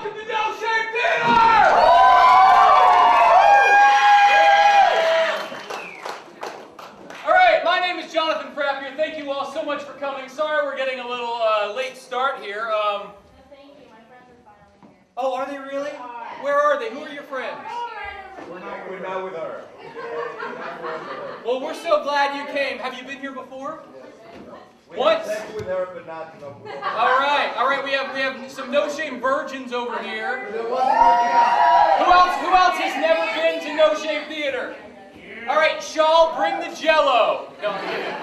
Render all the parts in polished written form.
welcome to No Shame Theater! All right, my name is Jonathan Frappier. Thank you all so much for coming. Sorry we're getting a little late start here. No, thank you. My friends are finally here. Oh, are they really? Where are they? Who are your friends? We're not with her. Well, we're so glad you came. Have you been here before? Once? Sex with her, but not with her. All right. We have some No Shame virgins over here. There wasn't working out. Who else has never been to No Shame Theater? All right, Shaw, bring the Jello. No, I'm kidding.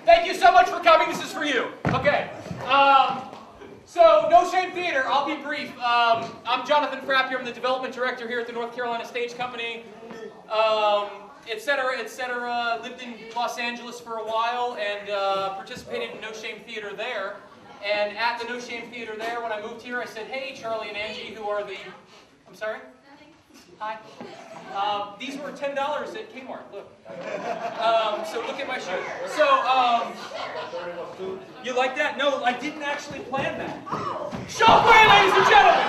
Thank you so much for coming. This is for you. Okay. So, No Shame Theater, I'll be brief. I'm Jonathan Frappier. I'm the development director here at the North Carolina Stage Company, et cetera, et cetera. Lived in Los Angeles for a while and participated in No Shame Theater there. And at the No Shame Theater there, when I moved here, I said, hey, Charlie and Angie, who are the... I'm sorry? Hi. These were $10 at Kmart. Look. So look at my shoe. So, you like that? No, I didn't actually plan that. Show play, ladies and gentlemen!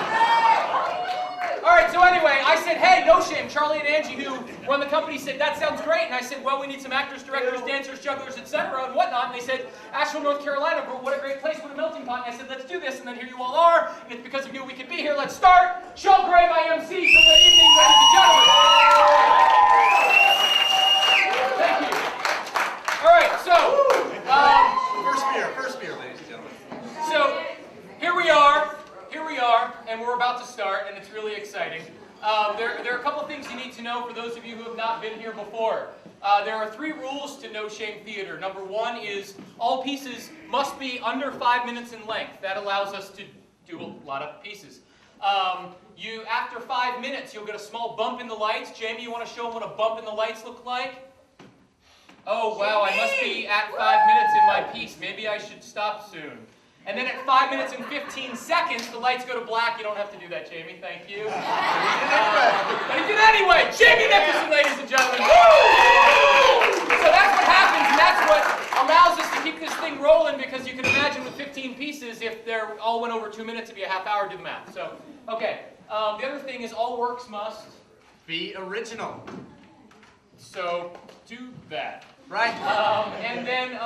All right, so anyway, I said, hey, No Shame. Charlie and Angie, who run the company, said, that sounds great. And I said, well, we need some actors, directors, dancers, jugglers, etc., and whatnot. And they said, Asheville, North Carolina, what a great place, what a melting pot. And I said, let's do this. And then here you all are. And it's because of you we can be here. Let's start. Sean Gray, my MC, for the evening, ladies and gentlemen. Thank you. All right, so. First beer, ladies and gentlemen. So, here we are, and we're about to start, and it's really exciting. There are a couple of things you need to know for those of you who have not been here before. There are 3 rules to No Shame Theater. Number 1 is all pieces must be under 5 minutes in length. That allows us to do a lot of pieces. After 5 minutes, you'll get a small bump in the lights. Jamie, you want to show them what a bump in the lights look like? Oh, wow, I must be at 5 minutes in my piece. Maybe I should stop soon. And then at 5 minutes and 15 seconds, the lights go to black. You don't have to do that, Jamie. Thank you. But he did anyway. Jamie Nicholson, ladies and gentlemen. Woo! So that's what happens, and that's what allows us to keep this thing rolling, because you can imagine with 15 pieces, if they're all went over 2 minutes, it'd be a half hour, do the math. So, okay. The other thing is all works must Be original. So, do that. Right. And then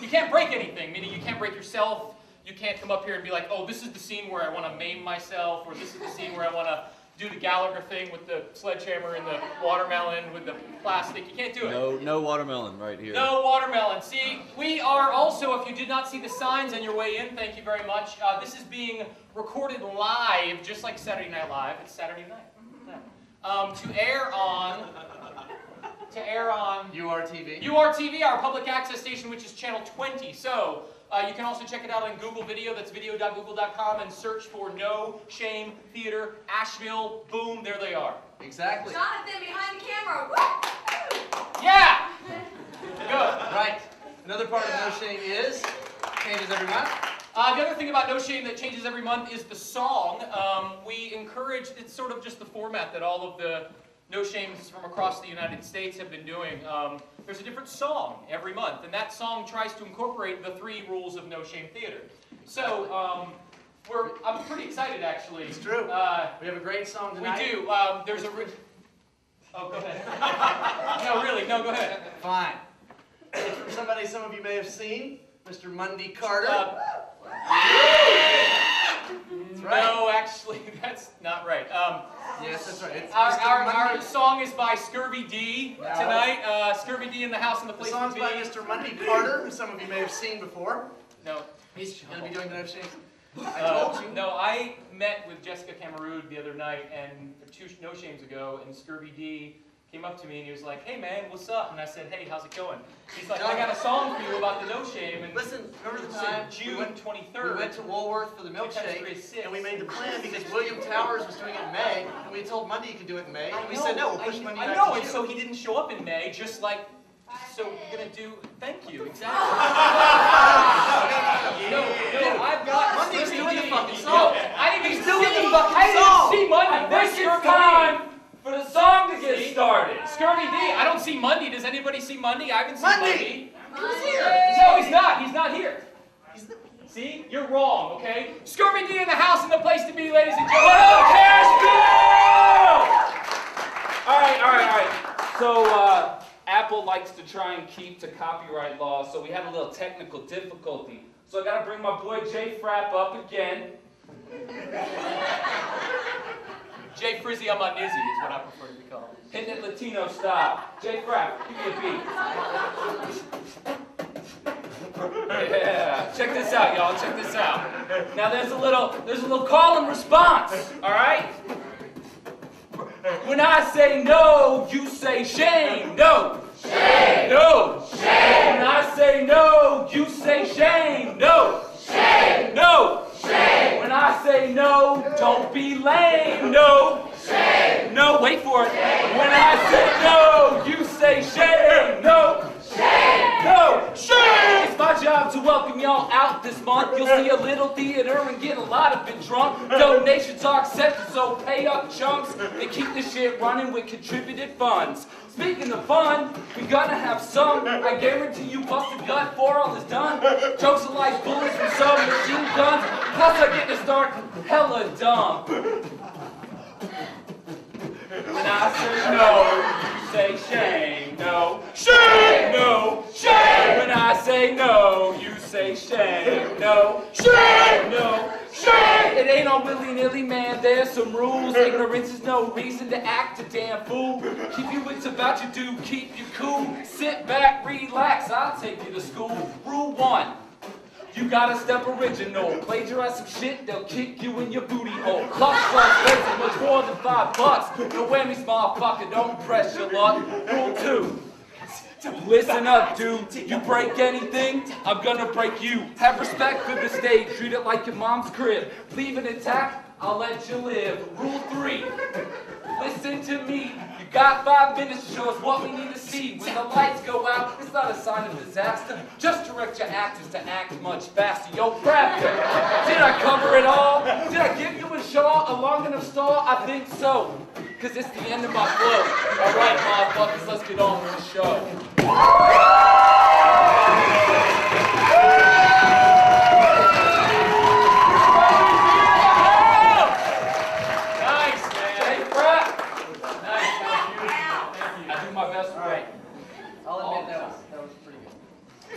you can't break anything, meaning you can't break yourself. You can't come up here and be like, oh, this is the scene where I want to maim myself, or this is the scene where I want to do the Gallagher thing with the sledgehammer and the watermelon with the plastic. You can't do it. No watermelon right here. No watermelon. See, we are also, if you did not see the signs on your way in, thank you very much. This is being recorded live, just like Saturday Night Live. It's Saturday night. To air on URTV. URTV, our public access station, which is channel 20. So you can also check it out on Google Video. That's video.google.com, and search for No Shame Theater Asheville. Boom, there they are. Exactly. Jonathan, behind the camera. Woo! Yeah! Good. Right. Another part of No Shame is changes every month. The other thing about No Shame that changes every month is the song. We encourage, it's sort of just the format that all of the No Shames from across the United States have been doing. There's a different song every month, and that song tries to incorporate the 3 rules of No Shame Theater. So, I'm pretty excited, actually. It's true. We have a great song tonight. We do. There's a... Oh, go ahead. No, really, no, go ahead. Fine. It's from somebody some of you may have seen, Mr. Mundy Carter. No, actually, that's not right. Yes, that's right. It's Our song is by Scurvy D tonight. Scurvy D in the house and the The place song's to by be. Mr. Mundy Carter, who some of you may have seen before. No. He's going to be doing No Shame. I told you. No, I met with Jessica Cameroon the other night, and 2 No Shames ago, and Scurvy D came up to me and he was like, hey man, what's up? And I said, hey, how's it going? He's like, I got a song for you about the No Shame. And Listen, remember the it's time June 23rd. we went to Woolworth for the 2 times 3 milkshake, is 6. and we made the plan because William Towers was doing it in May, and we told Monday he could do it in May, and we said no, we'll push Monday I back know, to and June. so he didn't show up in May, just like, so we're going to do, thank you, exactly. No, I've got Monday's Scurvy doing the D. fucking song. I didn't even He's doing see, the fucking I song. didn't see Monday. This is time for the song to get started. Scurvy D, I don't see Monday. Does anybody see Monday? I haven't seen Monday! Monday. He's here! No, he's not. He's not here. See? You're wrong, okay? Scurvy D in the house and the place to be, ladies and gentlemen. Hello, Asheville! All right. So, Apple likes to try and keep to copyright laws, so we had a little technical difficulty. So I gotta bring my boy Jay Frapp up again. Jay Frizzy, I'm on Nizzy is what I prefer to be called. Hitting it Latino style. Jay Frapp, give me a beat. Yeah, check this out, y'all. Check this out. Now there's a little call and response. All right. When I say no, you say shame. No. Shame. No. Shame. When I say no, you say shame. No. Shame. No. Shame. When I say no, don't be lame. No. Shame. No, wait for it. Shame. When I say no, you say shame. No. Shame. No. Shame. It's my job to welcome y'all out this month. You'll see a little theater and get a lot of it drunk. Donations are accepted, so pay up chunks and keep this shit running with contributed funds. Speaking of fun, we gonna have some. I guarantee you bust a gut before all is done. Jokes are like bullets from some machine guns. Plus I get to start hella dumb. When I say no, you say shame. No. Shame! No. Shame! When I say no, you say shame. No. Shame! No. Shame! It ain't all willy-nilly, man. There's some rules. Ignorance is no reason to act a damn fool. Keep your wits about you, do. Keep you cool. Sit back, relax. I'll take you to school. Rule 1. You gotta step original. Plagiarize some shit, they'll kick you in your booty hole. Clutch plus expensive, much more than $5. No whammies, motherfucker, don't press your luck. Rule 2. Listen up, dude. You break anything, I'm gonna break you. Have respect for the stage, treat it like your mom's crib. Leave it intact, I'll let you live. Rule 3. Listen to me. You got 5 minutes to show us what we need to see. When the lights go out, it's not a sign of disaster. Just direct your actors to act much faster. Yo, Frapp, did I cover it all? Did I give you a long enough stall? I think so. Because it's the end of my flow. All right, motherfuckers, let's get on with the show.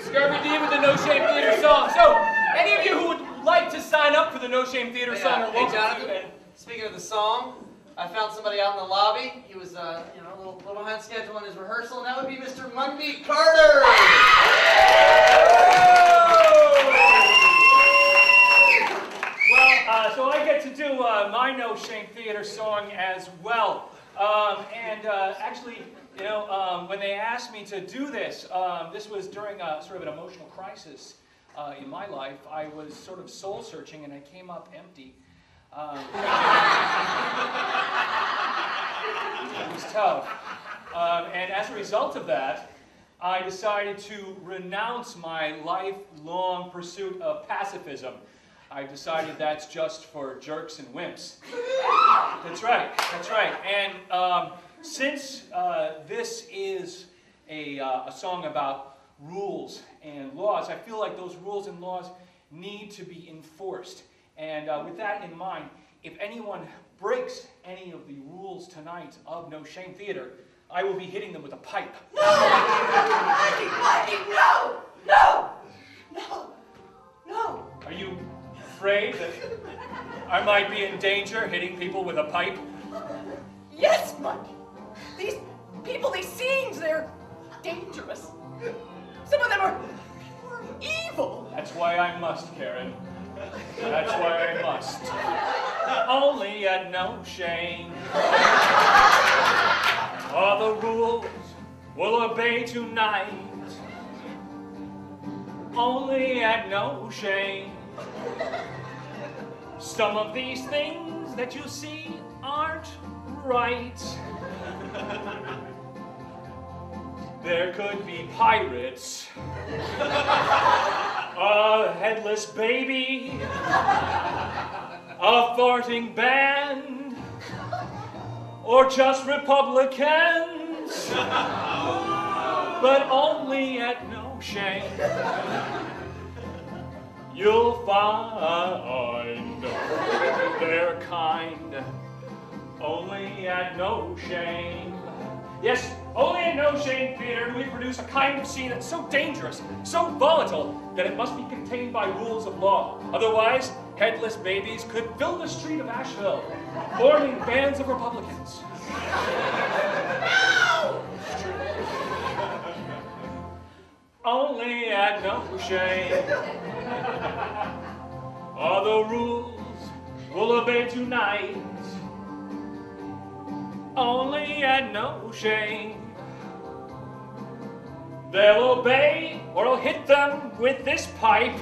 Scurvy D with the No Shame Theater song. So, any of you who would like to sign up for the No Shame Theater song are Hey, welcome Jonathan, to. speaking of the song, I found somebody out in the lobby. He was, a little behind schedule on his rehearsal, and that would be Mr. Mundy Carter. Well, so I get to do my No Shame Theater song as well. Actually, when they asked me to do this, this was during a sort of an emotional crisis in my life. I was sort of soul searching, and I came up empty. It was tough. And as a result of that, I decided to renounce my lifelong pursuit of pacifism. I decided that's just for jerks and wimps. That's right. And since this is a song about rules and laws, I feel like those rules and laws need to be enforced. And with that in mind, if anyone breaks any of the rules tonight of No Shame Theater, I will be hitting them with a pipe. No! Are you afraid that I might be in danger hitting people with a pipe? Yes, Mike. These people, these scenes, they're dangerous. Some of them are evil. That's why I must, Karen. That's why I must. Only at No Shame. All the rules will obey tonight. Only at No Shame. Some of these things that you see aren't right. There could be pirates, a headless baby, a farting band, or just Republicans, but only at No Shame. you'll find their kind only at No Shame. Yes, only at No Shame Theater do we produce a kind of scene that's so dangerous, so volatile, that it must be contained by rules of law. Otherwise, headless babies could fill the street of Asheville, forming bands of Republicans. No! Only at No Shame. All the rules we'll obey tonight. Only at No Shame. They'll obey or I'll hit them with this pipe.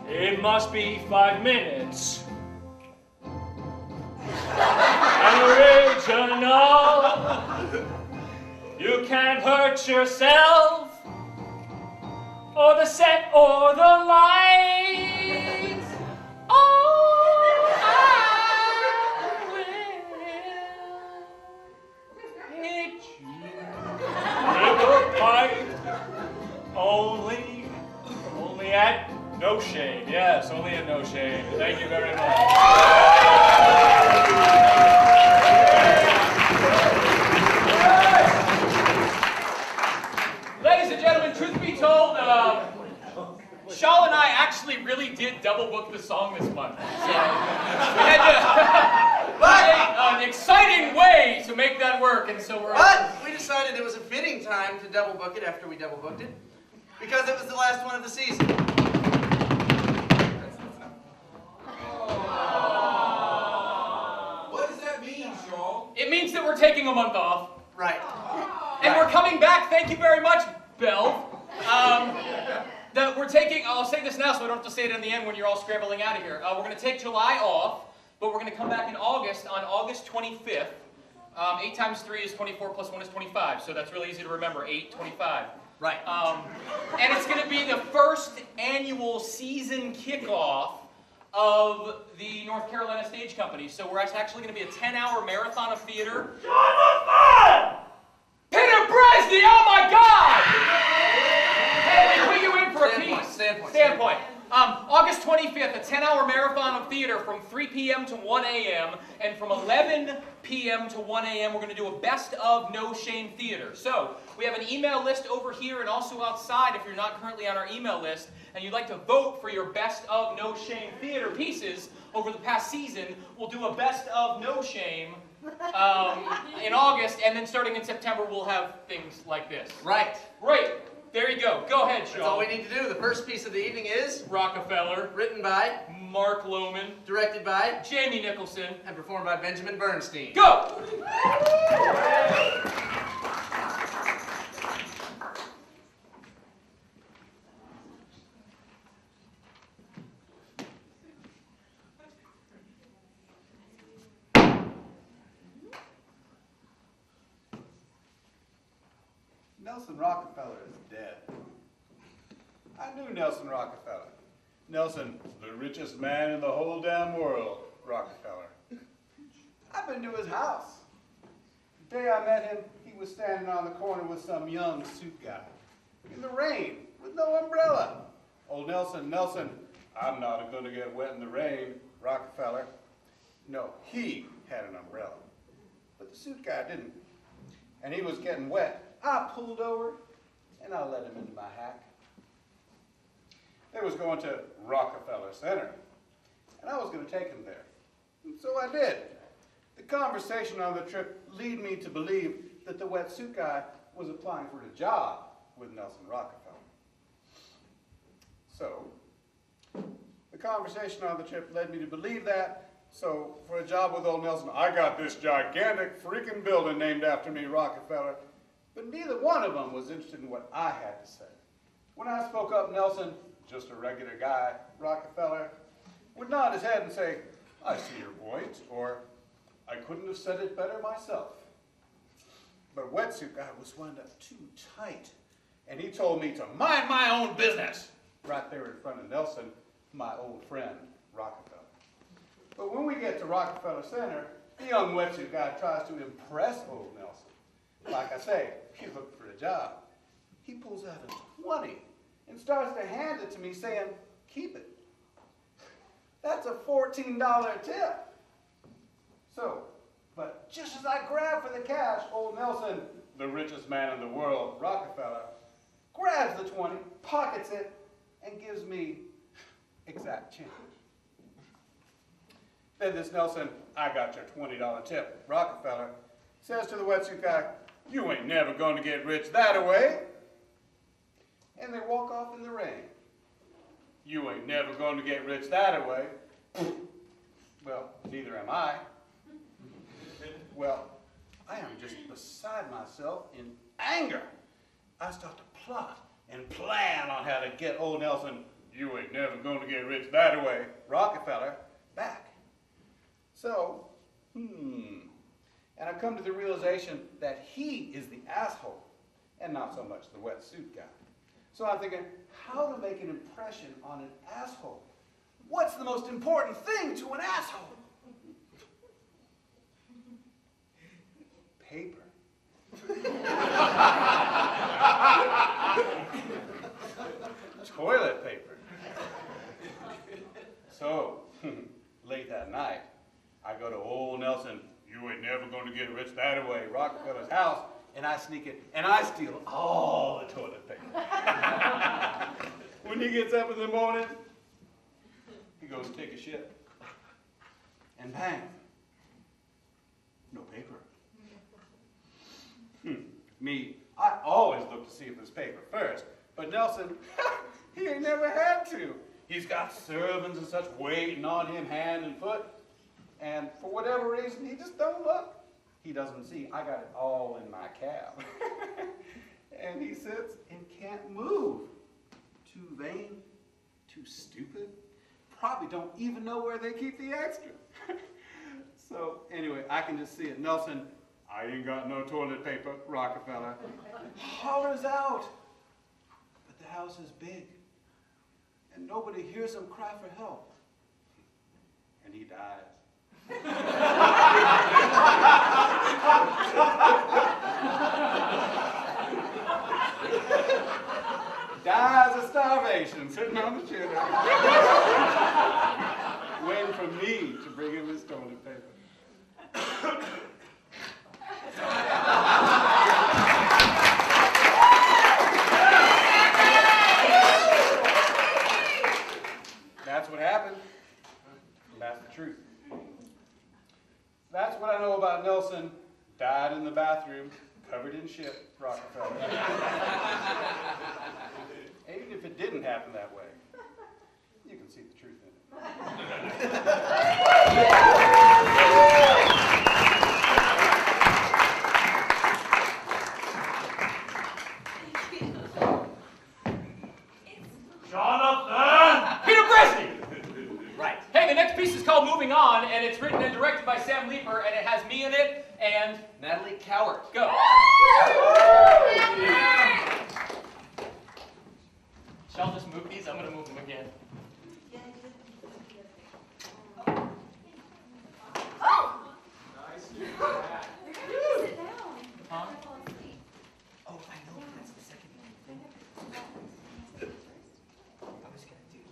It must be 5 minutes. An original. You can't hurt yourself, or the set, or the lights. Oh, I will hit you with a pipe. Only at No Shame. Yes, only at No Shame. Thank you very much. Ladies and gentlemen, truth be told, Shaw and I actually really did double book the song this month. So we had to create an exciting way to make that work, and so we're. But we decided it was a fitting time to double book it after we double booked it, because it was the last one of the season. What does that mean, Shaw? It means that we're taking a month off, Right. and we're coming back. Thank you very much, Belle. That we're taking. I'll say this now, so I don't have to say it in the end when you're all scrambling out of here. We're going to take July off, but we're going to come back in August on August 25th. 8 times 3 is 24 plus 1 is 25, so that's really easy to remember. 8, 25. Right. And it's going to be the first annual season kickoff of the North Carolina Stage Company. So we're actually going to be a 10-hour marathon of theater. Peter Bresney, oh my God! Hey, we put you in for a piece. Standpoint. August 25th, a 10-hour marathon of theater from 3 p.m. to 1 a.m. And from 11 p.m. to 1 a.m. we're going to do a best of No Shame Theater. So we have an email list over here and also outside if you're not currently on our email list and you'd like to vote for your best of No Shame Theater pieces over the past season, we'll do a best of No Shame in August, and then starting in September we'll have things like this. Right. Great. There you go. Go ahead, Sean. That's all we need to do. The first piece of the evening is Rockefeller, written by, Mark Lohman, directed by, Jamie Nicholson. and performed by Benjamin Bernstein. Go! Nelson Rockefeller is dead. I knew Nelson Rockefeller. Nelson, the richest man in the whole damn world, Rockefeller. I've been to his house. The day I met him, he was standing on the corner with some young suit guy. In the rain, with no umbrella. Old Nelson, I'm not going to get wet in the rain, Rockefeller. No, he had an umbrella. But the suit guy didn't. And he was getting wet. I pulled over, and I let him into my hack. They was going to Rockefeller Center, and I was going to take him there. And so I did. The conversation on the trip led me to believe that the wet suit guy was applying for a job with Nelson Rockefeller. So, the conversation on the trip led me to believe that. So, for a job with old Nelson, I got this gigantic freaking building named after me, Rockefeller. But neither one of them was interested in what I had to say. When I spoke up, Nelson, just a regular guy, Rockefeller, would nod his head and say, I see your point, or I couldn't have said it better myself. But wetsuit guy was wound up too tight, and he told me to mind my own business, right there in front of Nelson, my old friend, Rockefeller. But when we get to Rockefeller Center, the young wetsuit guy tries to impress old Nelson. Like I say, he looked for a job. He pulls out a 20 and starts to hand it to me saying, keep it. That's a $14 tip. So, but just as I grab for the cash, old Nelson, the richest man in the world, Rockefeller, grabs the 20, pockets it, and gives me exact change. Then this Nelson, I got your $20 tip, Rockefeller, says to the wetsuit guy, you ain't never going to get rich that way. And they walk off in the rain. You ain't never going to get rich that way. Well, neither am I. Well, I am just beside myself in anger. I start to plot and plan on how to get old Nelson, you ain't never going to get rich that way, Rockefeller, back. So, and I come to the realization that he is the asshole and not so much the wetsuit guy. So I'm thinking, how to make an impression on an asshole? What's the most important thing to an asshole? Paper. Toilet paper. So, late that night, I go to old Nelson, you ain't never going to get rich that way, Rockefeller's house, and I sneak it, and I steal all the toilet paper. When he gets up in the morning, he goes to take a shit, and bang, no paper. Me, I always look to see if there's paper first, but Nelson, he ain't never had to. He's got servants and such waiting on him hand and foot, and for whatever reason, he just don't look. He doesn't see, I got it all in my cab. And he sits and can't move. Too vain, too stupid, probably don't even know where they keep the extra. So anyway, I can just see it. Nelson, I ain't got no toilet paper, Rockefeller, hollers out. But the house is big, and nobody hears him cry for help. And he dies. Dies of starvation, sitting on the chair, waiting for me to bring him his toilet paper. That's what happened. That's the truth. That's what I know about Nelson. Died in the bathroom, covered in shit, Rockefeller. Even if it didn't happen that way, you can see the truth in it. Jonathan! Peter Bresney! Right. Hey, the next piece is called Moving On, and it's written and directed by Sam Leeper, and it has me in it, and Natalie Coward. go. Shall just move these? I'm going to move them again. Nice. Sit down. Huh? Oh, I know. That's the second thing. I was going to do it.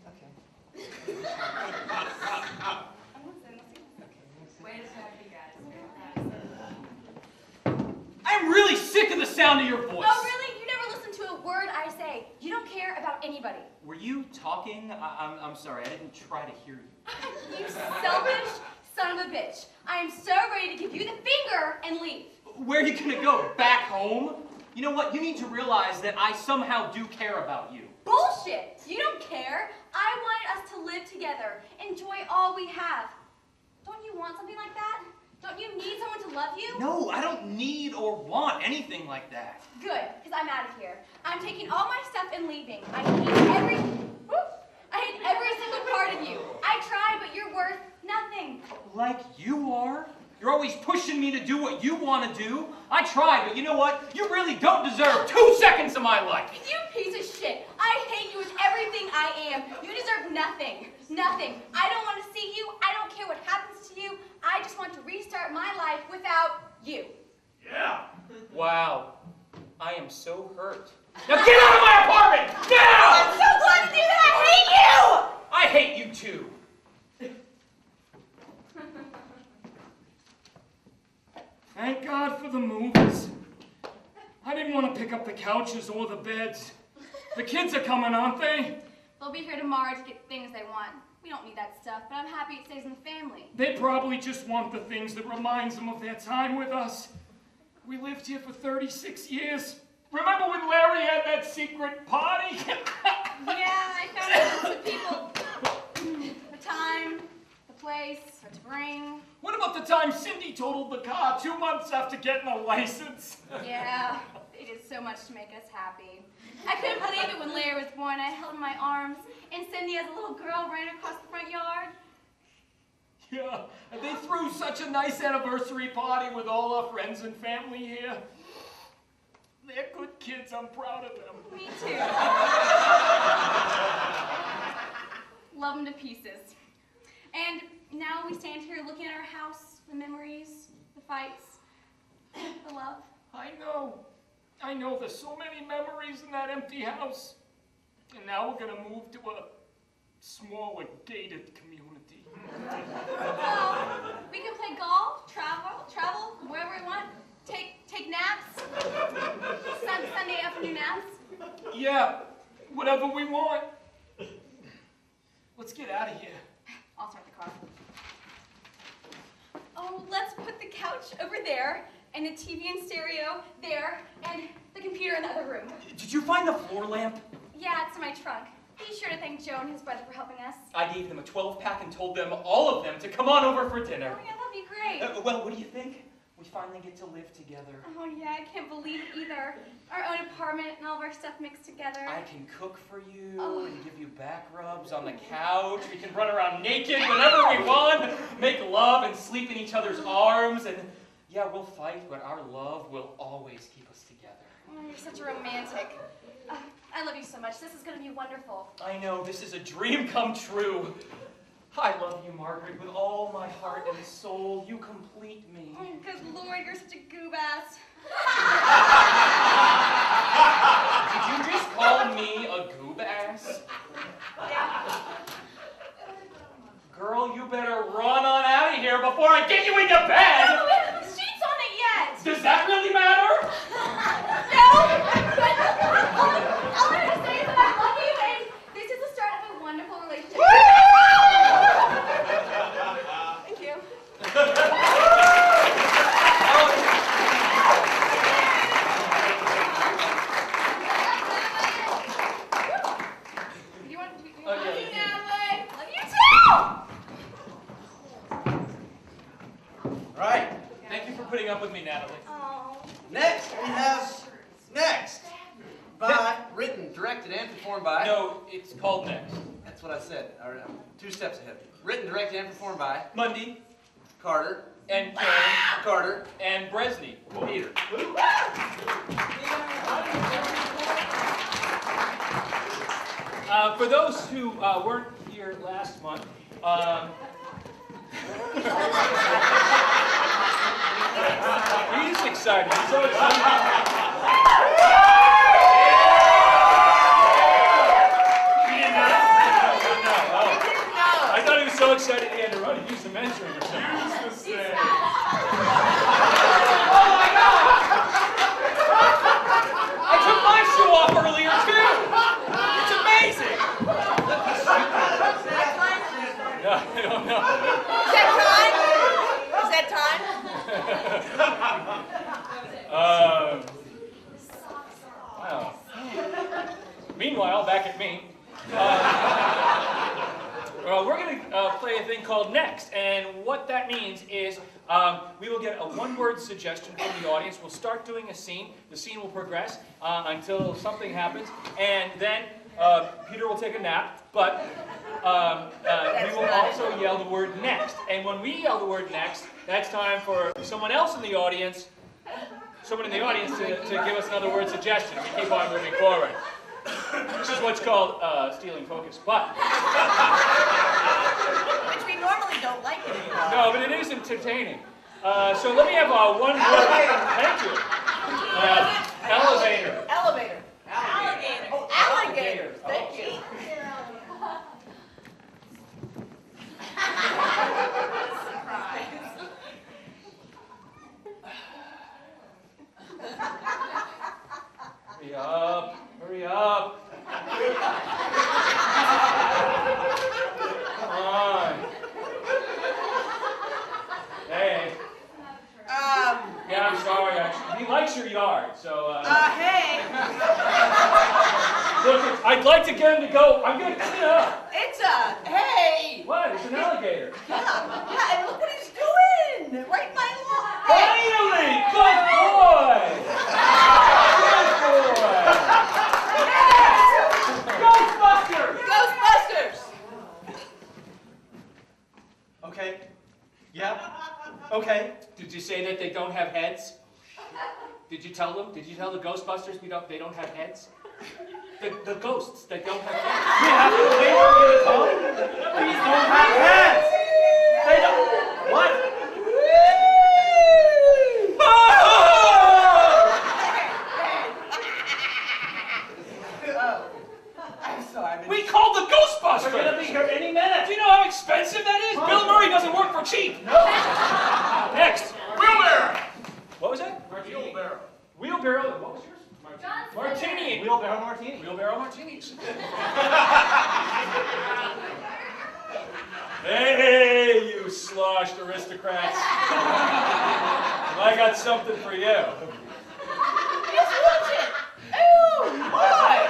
Okay. Way to start, you guys. I'm really sick of the sound of your voice. Oh, really? You never listen to a word I say. You don't care about anybody. Were you talking? I'm sorry, I didn't try to hear you. You selfish son of a bitch. I am so ready to give you the finger and leave. Where are you gonna go? Back home? You know what? You need to realize that I somehow do care about you. Bullshit! You don't care. I wanted us to live together, enjoy all we have. Don't you want something like that? Don't you need someone to love you? No, I don't need or want anything like that. Good, because I'm out of here. I'm taking all my stuff and leaving. I hate every single part of you. I tried, but you're worth nothing. Like you are? You're always pushing me to do what you want to do. I tried, but you know what? You really don't deserve 2 seconds of my life. You piece of shit. I hate you with everything I am. You deserve nothing. Nothing. I don't want to see you. I don't care what happens to you. I just want to restart my life without you. Yeah. Wow. I am so hurt. Now get out of my apartment! Now! I'm so glad to do that! I hate you! I hate you too. Thank God for the movies. I didn't want to pick up the couches or the beds. The kids are coming, aren't they? They'll be here tomorrow to get things they want. We don't need that stuff, but I'm happy it stays in the family. They probably just want the things that reminds them of their time with us. We lived here for 36 years. Remember when Larry had that secret party? Yeah, I found out the people, the time, the place, what to bring. What about the time Cindy totaled the car 2 months after getting a license? Yeah, they did so much to make us happy. I couldn't believe it when Larry was born. I held him in my arms, and Cindy as a little girl ran across the front yard. Yeah, and they threw such a nice anniversary party with all our friends and family here. They're good kids, I'm proud of them. Me too. Love them to pieces. And now we stand here looking at our house, the memories, the fights, the love. I know there's so many memories in that empty house. And now we're gonna move to a smaller, gated community. Well, we can play golf, travel wherever we want. Take naps. Sunday afternoon naps. Yeah, whatever we want. Let's get out of here. I'll start the car. Oh, let's put the couch over there, and the TV and stereo there, and the computer in the other room. Did you find the floor lamp? Yeah, it's in my trunk. Be sure to thank Joe and his brother for helping us. I gave them a 12-pack and told them, all of them, to come on over for dinner. Oh yeah, that'd be great. Well, what do you think? We finally get to live together. Oh yeah, I can't believe it either. Our own apartment and all of our stuff mixed together. I can cook for you Oh. and give you back rubs on the couch. We can run around naked whenever we want, make love and sleep in each other's arms. And yeah, we'll fight, but our love will always keep us together. Oh, you're such a romantic. I love you so much. This is going to be wonderful. I know, this is a dream come true. I love you, Margaret, with all my heart and soul. You complete me. Oh, good Lord, you're such a goob ass. Did you just call me a goob ass? Yeah. Girl, you better run on out of here before I get you into bed! No, we haven't put sheets on it yet. Does that really matter? No, but all I'm going to say is that I love you, and this is the start of a wonderful relationship. Thank you. Do you want to? Oh, yeah. Love you, Natalie. Love you too. Right. Thank you for putting up with me, Natalie. Oh. Next, we have Next. By, written, directed, and performed by. No, it's called Next. That's what I said. All right, I'm 2 steps ahead. Written, directed, and performed by Mundy Carter, and Karen Carter, and Bresney. Peter. For those who weren't here last month, he's excited. He's so excited. He didn't know? Oh. I thought he was so excited he had to run and use the men's room or something. Oh my God! I took my shoe off earlier too. It's amazing. No, I don't know. Is that time? Wow. Meanwhile, back at me. Well, we're going to play a thing called Next, and what that means is we will get a one-word suggestion from the audience. We'll start doing a scene. The scene will progress until something happens, and then Peter will take a nap, but we will also yell the word next. And when we yell the word next, that's time for someone else in the audience, to give us another word suggestion. We keep on moving forward. This is what's called stealing focus, but... Which we normally don't like anymore. No, but it is entertaining. So let me have one word. Thank you. Elevator. Elevator. I'd like to get him to go. I'm going to clean up. It's a, hey! What? It's an alligator. Yeah, and look what he's doing! Right in my lawn! Finally! Good boy! Good boy! Ghostbusters! Ghostbusters! Okay. Yeah. Okay. Did you say that they don't have heads? Did you tell them? Did you tell the Ghostbusters they don't have heads? The ghosts that don't have heads. We have to wait for you to tell them? These don't have heads! They don't. What? Oh, I'm sorry. We called the Ghostbusters! We're gonna be here any minute. Do you know how expensive that is? Bill Murray doesn't work for cheap. No. Next. Wheelbarrow! What was that? Wheelbarrow. Wheelbarrow. What was yours? Martini. Wheelbarrow martini. Wheelbarrow martinis. Hey, you sloshed aristocrats. I got something for you. Just watch it! Oh, my!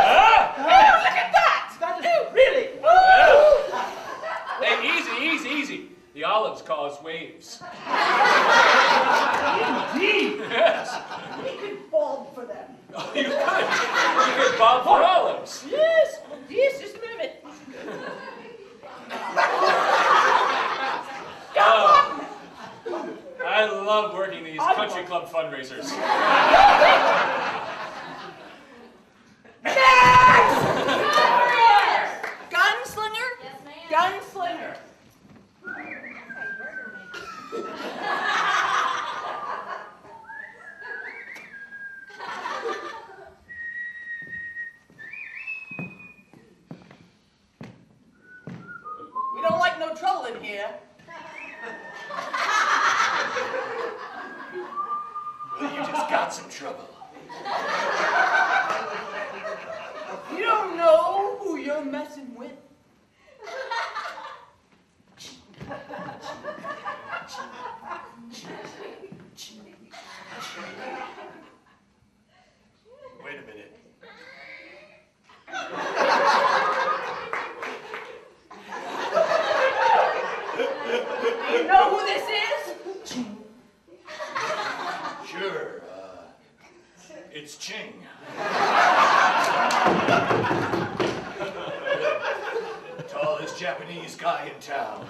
Huh? Oh, look at that! Oh, really? Hey, easy. The olives cause waves. Indeed! Yes. We could fall for them. Oh, you could bob for olives. Yes, just a minute. I love working these country club fundraisers. Gunslinger? Yes, ma'am. Gunslinger. We don't like no trouble in here. Well, you just got some trouble. You don't know who you're messing with. Wait a minute. Do you know who this is? Sure, it's Ching. Tallest Japanese guy in town.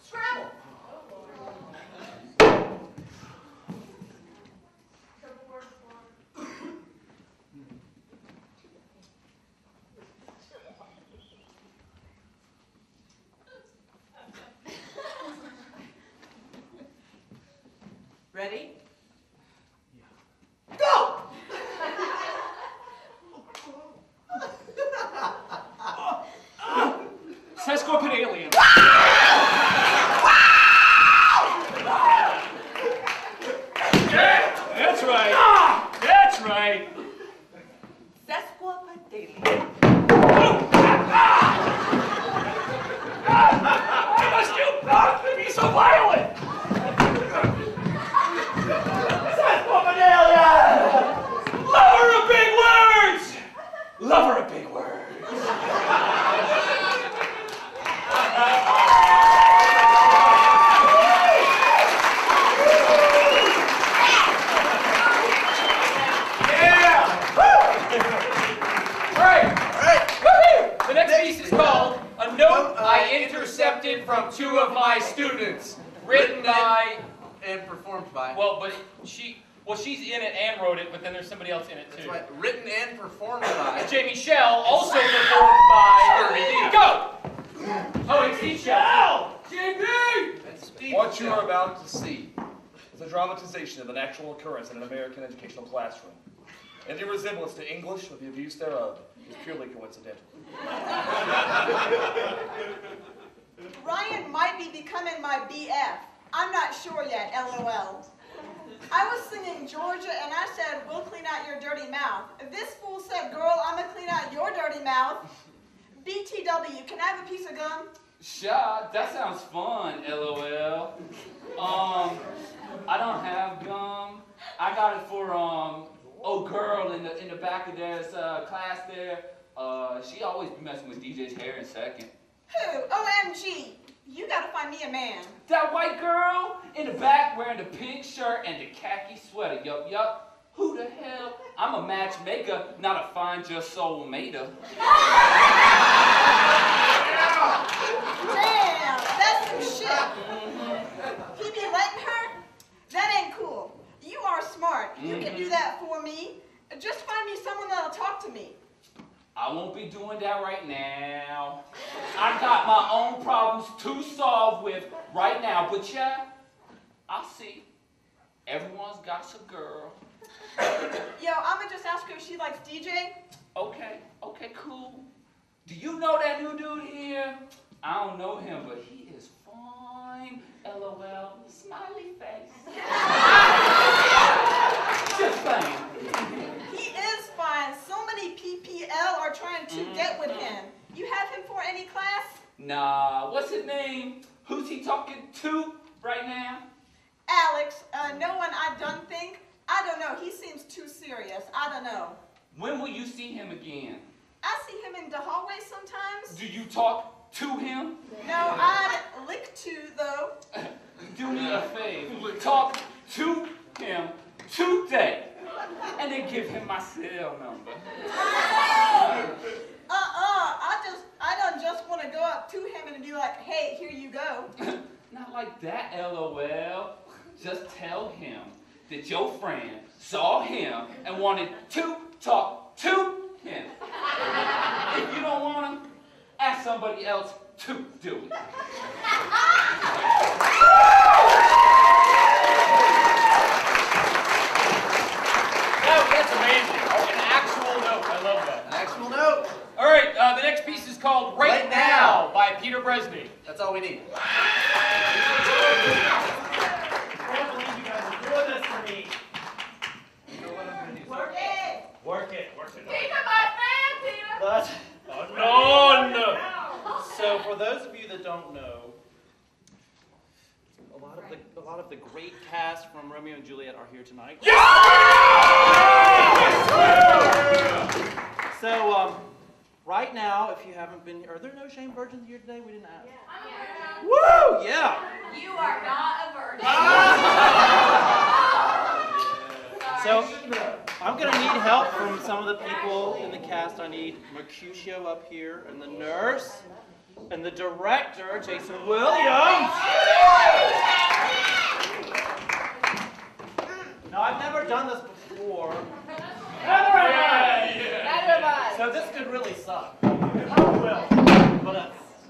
Scrabble. Ready? Go! Sesquipedalian. That's right. That's right. Sesquipedalian. Why must you be so violent? Lover of big words! Lover of big words. The next piece is called A Note I Intercepted from Two of My Students. Written by... And performed by. she's in it and wrote it, but then there's somebody else in it too. That's right. Written and performed by. Jamie Shell, also performed by... Go! Oh, it's Steve Shell. JB! That's Steve. What you are about to see is a dramatization of an actual occurrence in an American educational classroom. Any resemblance to English or the abuse thereof is purely coincidental. Ryan might be becoming my BF. I'm not sure yet, LOL. I was singing Georgia and I said, we'll clean out your dirty mouth. This fool said, girl, I'm gonna clean out your dirty mouth. BTW, can I have a piece of gum? Sure, that sounds fun, LOL. I don't have gum. I got it for, old girl in the back of their class there. She always be messing with DJ's hair in second. Who? OMG. You gotta find me a man. That white girl in the back wearing the pink shirt and the khaki sweater. Yup. Who the hell? I'm a matchmaker, not a find your soul mater. Damn, that's some shit. He be letting her? That ain't cool. You are smart. You can do that for me. Just find me someone that'll talk to me. I won't be doing that right now. I got my own problems to solve with right now, but yeah, I'll see. Everyone's got a girl. Yo, I'ma just ask her if she likes DJ. Okay, cool. Do you know that new dude here? I don't know him, but he is fine. LOL, smiley face. Just saying. He is fine. So many PPL are trying to get with him. You have him for any class? Nah, what's his name? Who's he talking to right now? Alex, no one I don't think. I don't know. He seems too serious. I don't know. When will you see him again? I see him in the hallway sometimes. Do you talk to him? No, I'd lick to, though. Do me a favor. Talk to him today. And then give him my cell number. I don't just want to go up to him and be like, hey, here you go. Not like that, LOL. Just tell him that your friend saw him and wanted to talk to him. If you don't want him, ask somebody else to do it. That's amazing. An actual note. I love that. An actual note. All right, the next piece is called Right Now by Peter Bresney. That's all we need. I can't believe you guys are doing this to me. You know what I'm going to do? Work it. Work it. Peter, my friend, Peter. But, no. So for those of you that don't know, a lot of the great cast from Romeo and Juliet are here tonight. Yeah! So right now, if you haven't been, are there no shame virgins here today? We didn't ask. Yeah. Woo! Yeah. You are not a virgin. So I'm gonna need help from some of the people in the cast. I need Mercutio up here, and the nurse, and the director, Jason Williams. Now I've never done this before. Neither have I. So this could really suck. But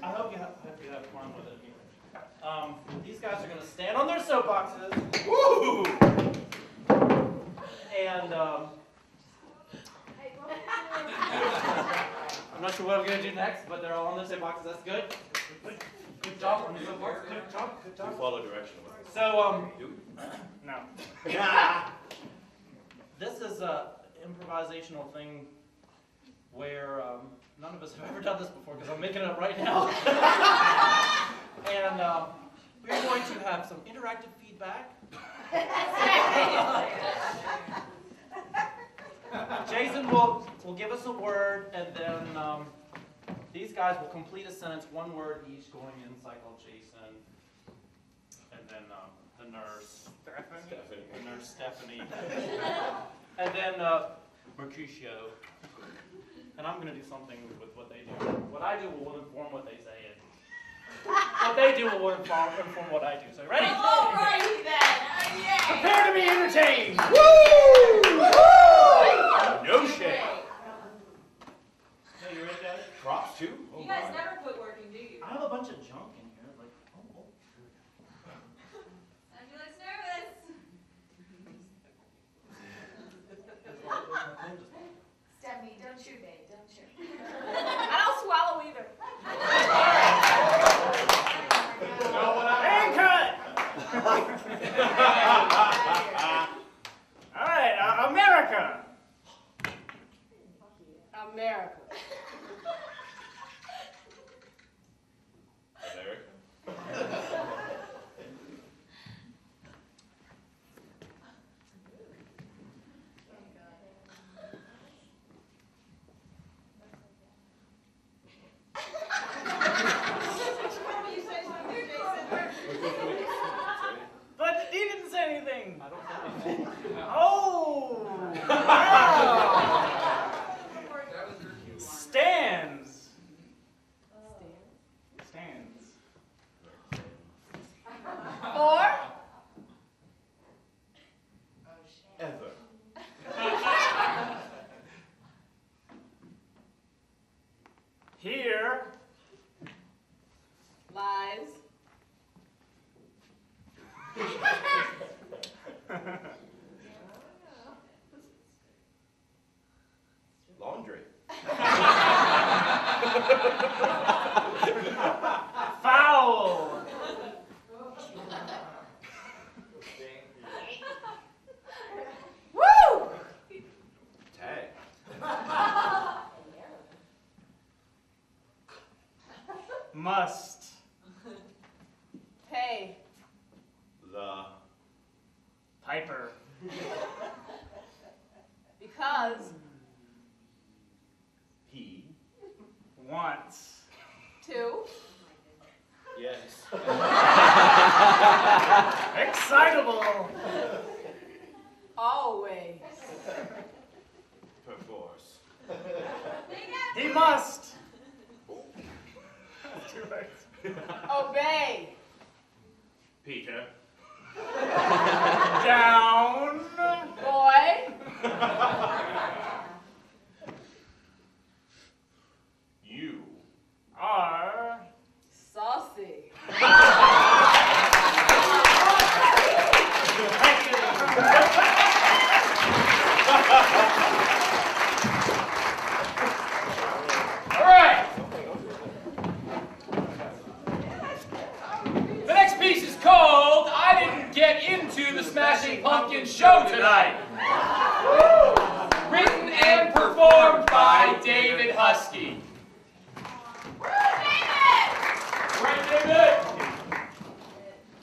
I hope you have fun with it here. These guys are gonna stand on their soapboxes. Woo! And I'm not sure what I'm gonna do next, but they're all on their soapboxes. That's good. Good job on the soapbox. Good job. You follow direction. So no. This is a improvisational thing where none of us have ever done this before because I'm making it up right now. And we're going to have some interactive feedback. Jason will give us a word, and then these guys will complete a sentence, one word each, going in cycle Jason, and then the nurse, Stephanie, and then Mercutio. And I'm going to do something with what they do. What I do will inform what they say, and what they do will inform what I do. So ready? Alrighty then. Yeah. Prepare to be entertained. Woo! No shame. So you ready, guys? Props too. You guys never quit working, do you? I have a bunch of junk in here. Like, Angela's nervous. Stephanie, don't shoot, babe. Don't shoot. I don't swallow either. And cut! All right, Stands. Stands. 4. Ever. Here. Lies. Laundry. Foul. Woo! Tag. Must. Pay. The. Piper. Because. He. Once. 2. Yes. Excitable. Always. Perforce. He must. Too late. Obey. Peter. Down. Boy. You. Are. Saucy. All right. The next piece is called I Didn't Get Into the Smashing Pumpkins Show Tonight. Written and performed by David Husky. Right, David?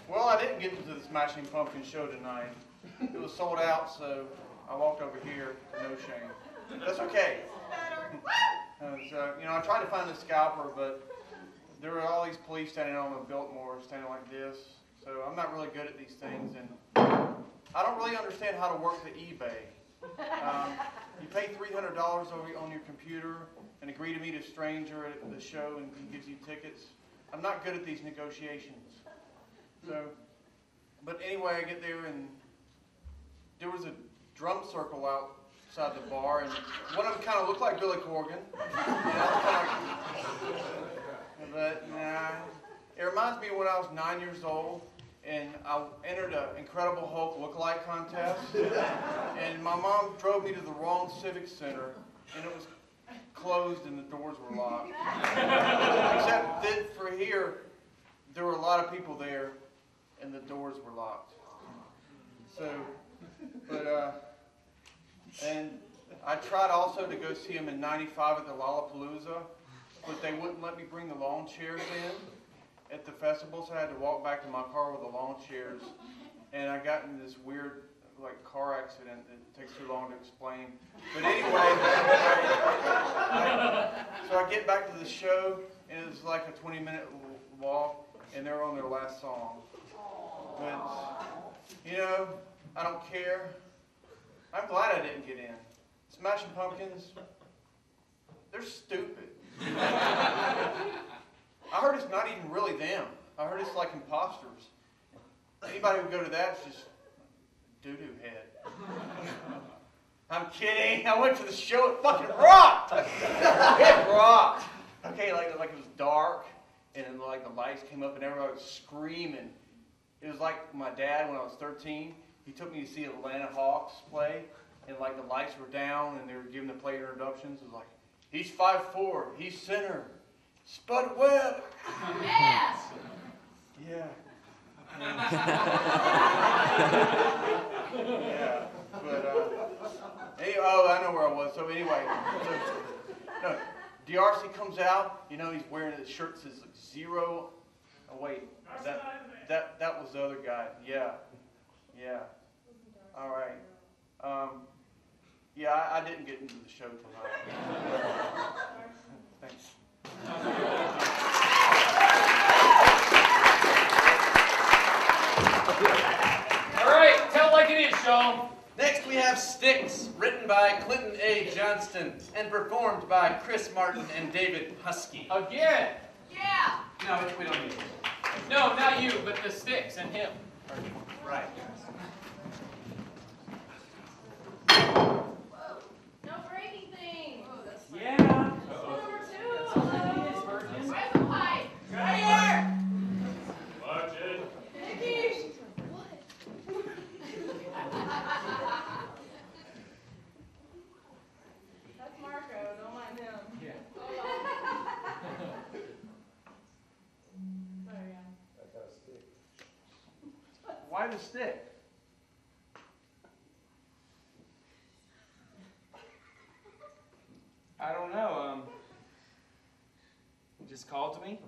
Well, I didn't get into the Smashing Pumpkins show tonight. It was sold out, so I walked over here to No Shame. That's okay. I tried to find the scalper, but there were all these police standing on the Biltmore, standing like this. So I'm not really good at these things, and I don't really understand how to work the eBay. You pay $300 on your computer and agree to meet a stranger at the show, and he gives you tickets. I'm not good at these negotiations. So, but anyway, I get there, and there was a drum circle outside the bar, and one of them kind of looked like Billy Corgan. But nah, it reminds me of when I was 9 years old, and I entered an Incredible Hulk lookalike contest, and my mom drove me to the wrong civic center, and it was closed and the doors were locked. Except that for here, there were a lot of people there, and the doors were locked. So, and I tried also to go see him in '95 at the Lollapalooza, but they wouldn't let me bring the lawn chairs in at the festival, so I had to walk back to my car with the lawn chairs, and I got in this weird car accident that takes too long to explain. But anyway, so I get back to the show, and it was like a 20-minute walk, and they're on their last song. But, I don't care. I'm glad I didn't get in. Smashing Pumpkins, they're stupid. I heard it's not even really them. I heard it's like imposters. Anybody who would go to that is just doo-doo head. I'm kidding. I went to the show. It fucking rocked. It rocked. Okay, like it was dark, and then the lights came up, and everybody was screaming. It was like my dad when I was 13. He took me to see Atlanta Hawks play, and the lights were down, and they were giving the player introductions. It was like, he's 5'4", he's center, Spud Webb. Yeah. Yeah. Yeah, but I know where I was. So anyway, DRC comes out. He's wearing a shirt that says zero. Oh wait, that was the other guy. Yeah. All right. Yeah, I didn't get into the show tonight. Thanks. All right, tell it like it is, Sean. Next we have Sticks, written by Clinton A. Johnston and performed by Chris Martin and David Husky. Again. Yeah. No, we don't need it. No, not you, but the Sticks and him. Right. Whoa. No breaking things. Yeah. Number 2. Where's the pipe? Right here. Margin. Mickey. What? That's Marco. Don't mind him. Yeah. Sorry, guys. Why the stick? I don't know. He just called to me.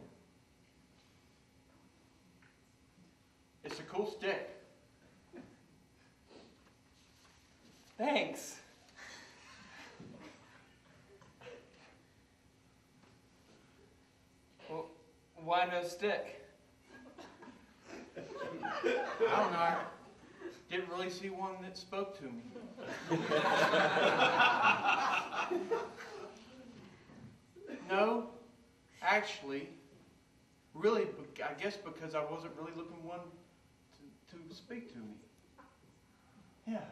It's a cool stick. Thanks. Well, why no stick? I don't know. I didn't really see one that spoke to me. No, actually, really, I guess because I wasn't really looking for one to speak to me. Yeah.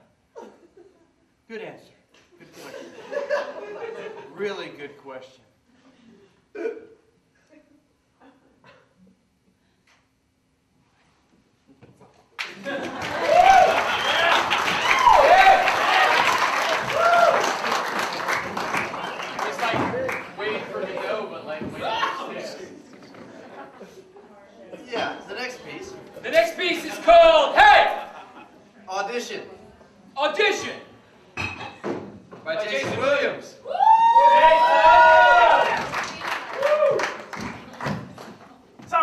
Good answer. Good question. Really good question. It's like waiting for me to go, but like waiting for the Sticks. Yeah, the next piece. The next piece is called, hey! Audition Audition. by Jason Williams. So,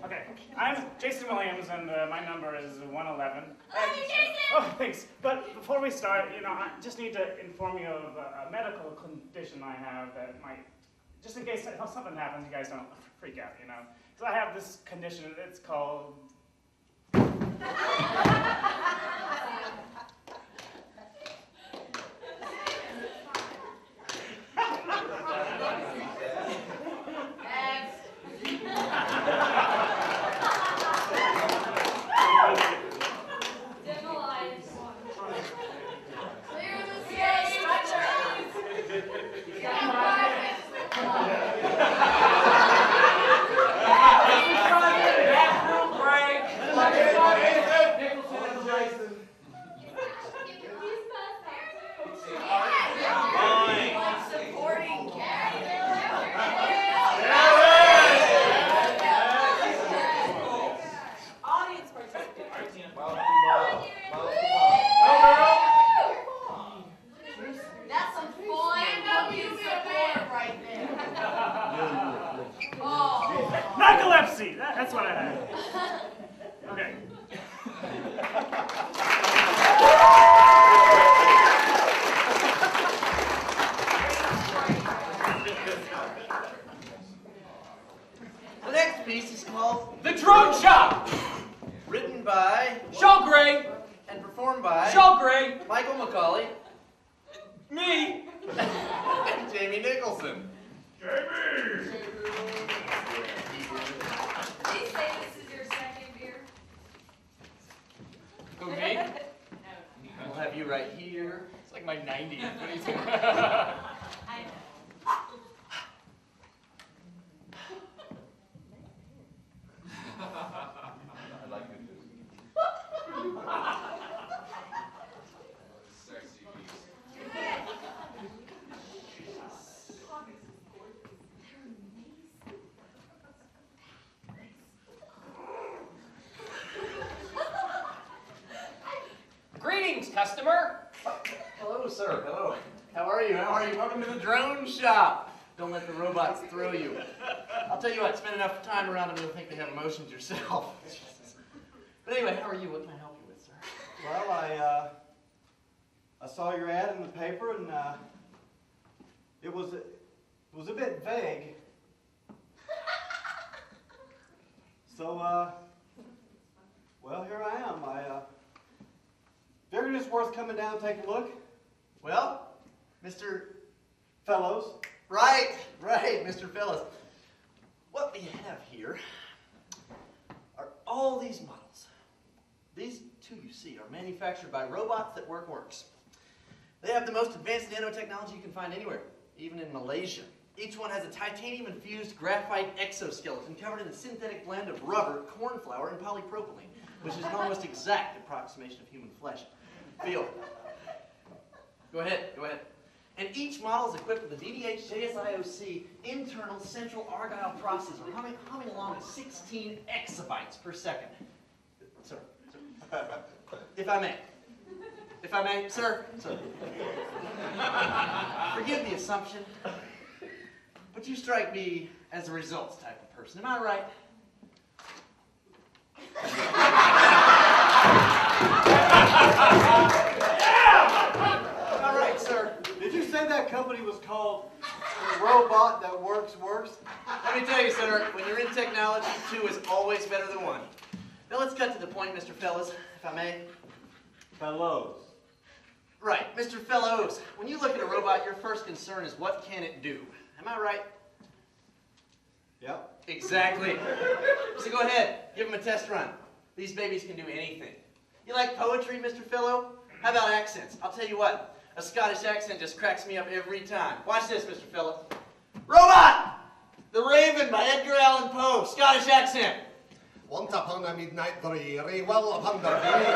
okay, I'm Jason Williams, and my number is 111. Hi, Jason. Oh, thanks. But before we start, I just need to inform you of a medical condition I have that might, just in case something happens, you guys don't freak out, Because I have this condition, it's called... That's some fun support right there. Oh. Narcolepsy! That's what I have. Okay. The next piece is called The Drone Shop. Written by Shaw Gray. and performed by Shaw Gray. Michael McCauley Me. and Jamie Nicholson. Please say this is your second beer. Who, me? We'll have you right here. It's like my 90th. What do you think? I know. I like it. Greetings, customer. Hello, sir. Hello. How are you? How are you? Welcome to the drone shop. Don't let the robots throw you. I'll tell you what, spend enough time around them, you'll think they have emotions yourself. But anyway, how are you? What can I help you with, sir? Well, I saw your ad in the paper, and it was a bit vague. So, well, here I am. I Figured it's worth coming down and take a look. Well, Mr. Fellows. Right, Mr. Fellows. What we have here are all these models. These two you see are manufactured by robots that works. They have the most advanced nanotechnology you can find anywhere, even in Malaysia. Each one has a titanium-infused graphite exoskeleton covered in a synthetic blend of rubber, corn flour, and polypropylene, which is an almost exact approximation of human flesh. Feel. Go ahead. And each model is equipped with a DDH JSIOC internal central Argyle processor, humming along at 16 exabytes per second. Sir. If I may, sir. Forgive the assumption, but you strike me as a results type of person. Am I right? All right, sir. Did you say that company was called The Robot That Works? Let me tell you, sir, when you're in technology, 2 is always better than 1. Now let's cut to the point, Mr. Fellows, if I may. Fellows. Right, Mr. Fellows, when you look at a robot, your first concern is what can it do? Am I right? Yep. Exactly. So go ahead, give them a test run. These babies can do anything. You like poetry, Mr. Fellow? How about accents? I'll tell you what, a Scottish accent just cracks me up every time. Watch this, Mr. Fellow. Robot! The Raven by Edgar Allan Poe, Scottish accent. Once upon a midnight dreary, well upon the dreary,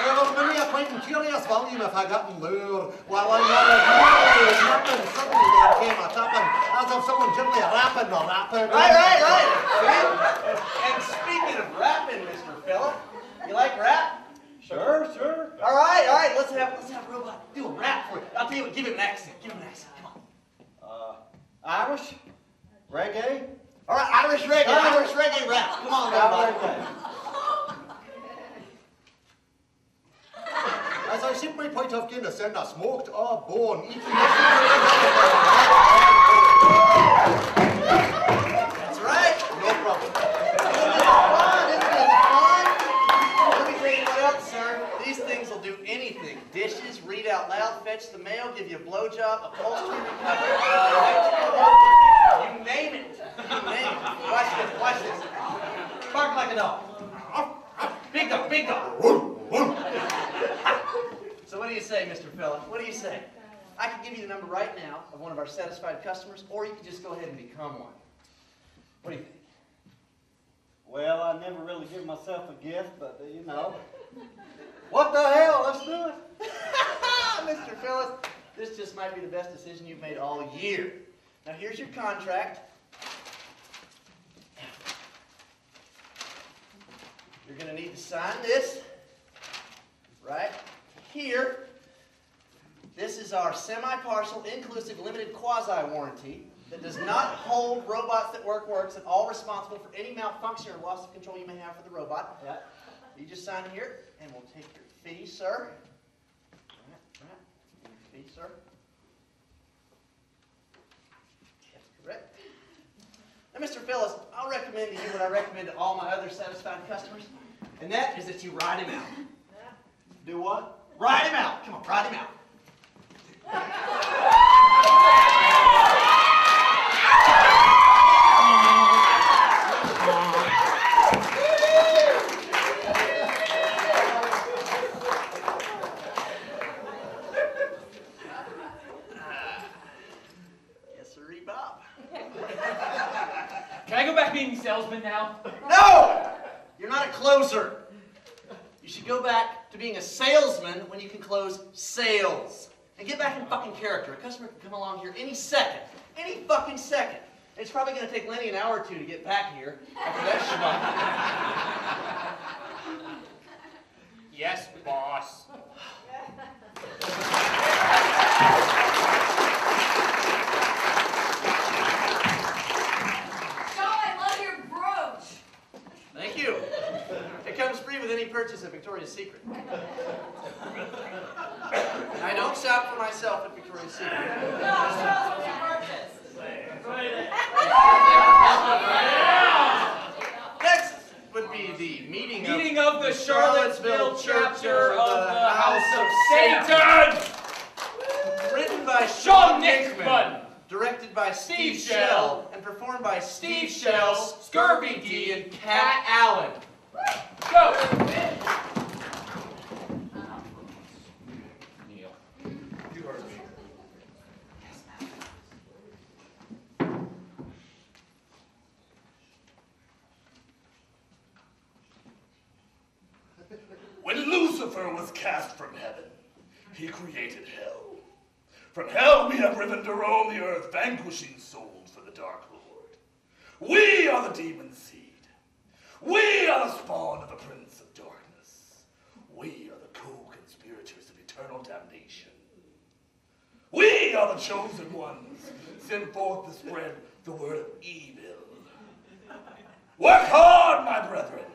there was many a quaint and curious volume of forgotten lore, while I nodded nothing, suddenly there came a tapping, as of someone gently rapping or rapping. Right. And speaking of rapping, Mr. Fellow, you like rap? Sure. All right, let's have Robot do a rap for you. I'll tell you what, give him an accent, come on. Irish? Reggae? All right, Irish reggae rap. Come on, Robot. As I sip my pint of Guinness and a smoked or bone, eating That's right. no problem. Isn't it fun? Let me tell you what else, sir. These things will do anything. Dishes, read out loud, fetch the mail, give you a blowjob, upholstery, recovery, electrical work. You name it. Watch this. Bark like a dog. Big dog. So what do you say, Mr. Fella? What do you say? I can give you the number right now of one of our satisfied customers, or you can just go ahead and become one. What do you think? Well, I never really give myself a gift, but you know. What the hell? Let's do it. Mr. Phyllis, this just might be the best decision you've made all year. Now here's your contract. You're going to need to sign this right here. This is our semi-partial, inclusive, limited quasi-warranty that does not hold robots that works at all responsible for any malfunction or loss of control you may have for the robot. Yeah. You just sign here, and we'll take your fee, sir. Right. Your fee, sir. That's correct. Now, Mr. Phyllis, I'll recommend to you what I recommend to all my other satisfied customers, and that is that you ride him out. Do what? Ride him out. Come on, ride him out. Yes, sir, Bob. Can I go back being salesman now? No! You're not a closer. You should go back to being a salesman when you can close sales. And get back in fucking character. A customer can come along here any second. Any fucking second. It's probably going to take Lenny an hour or two to get back here after that schmuck. Yes, boss. I love your brooch. Thank you. It comes free with any purchase at Victoria's Secret. I don't shop for myself at Victoria's Secret. Next would be the meeting of the Charlottesville chapter of the House of Satan. Written by Sean Nickman. Directed by Steve Shell. Shell. And performed by Steve Shell, Scurvy D, and Cat Allen. Go! Neil, you heard me. When Lucifer was cast from heaven, he created hell. From hell we have riven to roam the earth, vanquishing souls for the Dark Lord. We are the demon seed. We are the spawn of the Prince of Darkness. We are the co-conspirators of eternal damnation. We are the chosen ones, sent forth to spread the word of evil. Work hard, my brethren.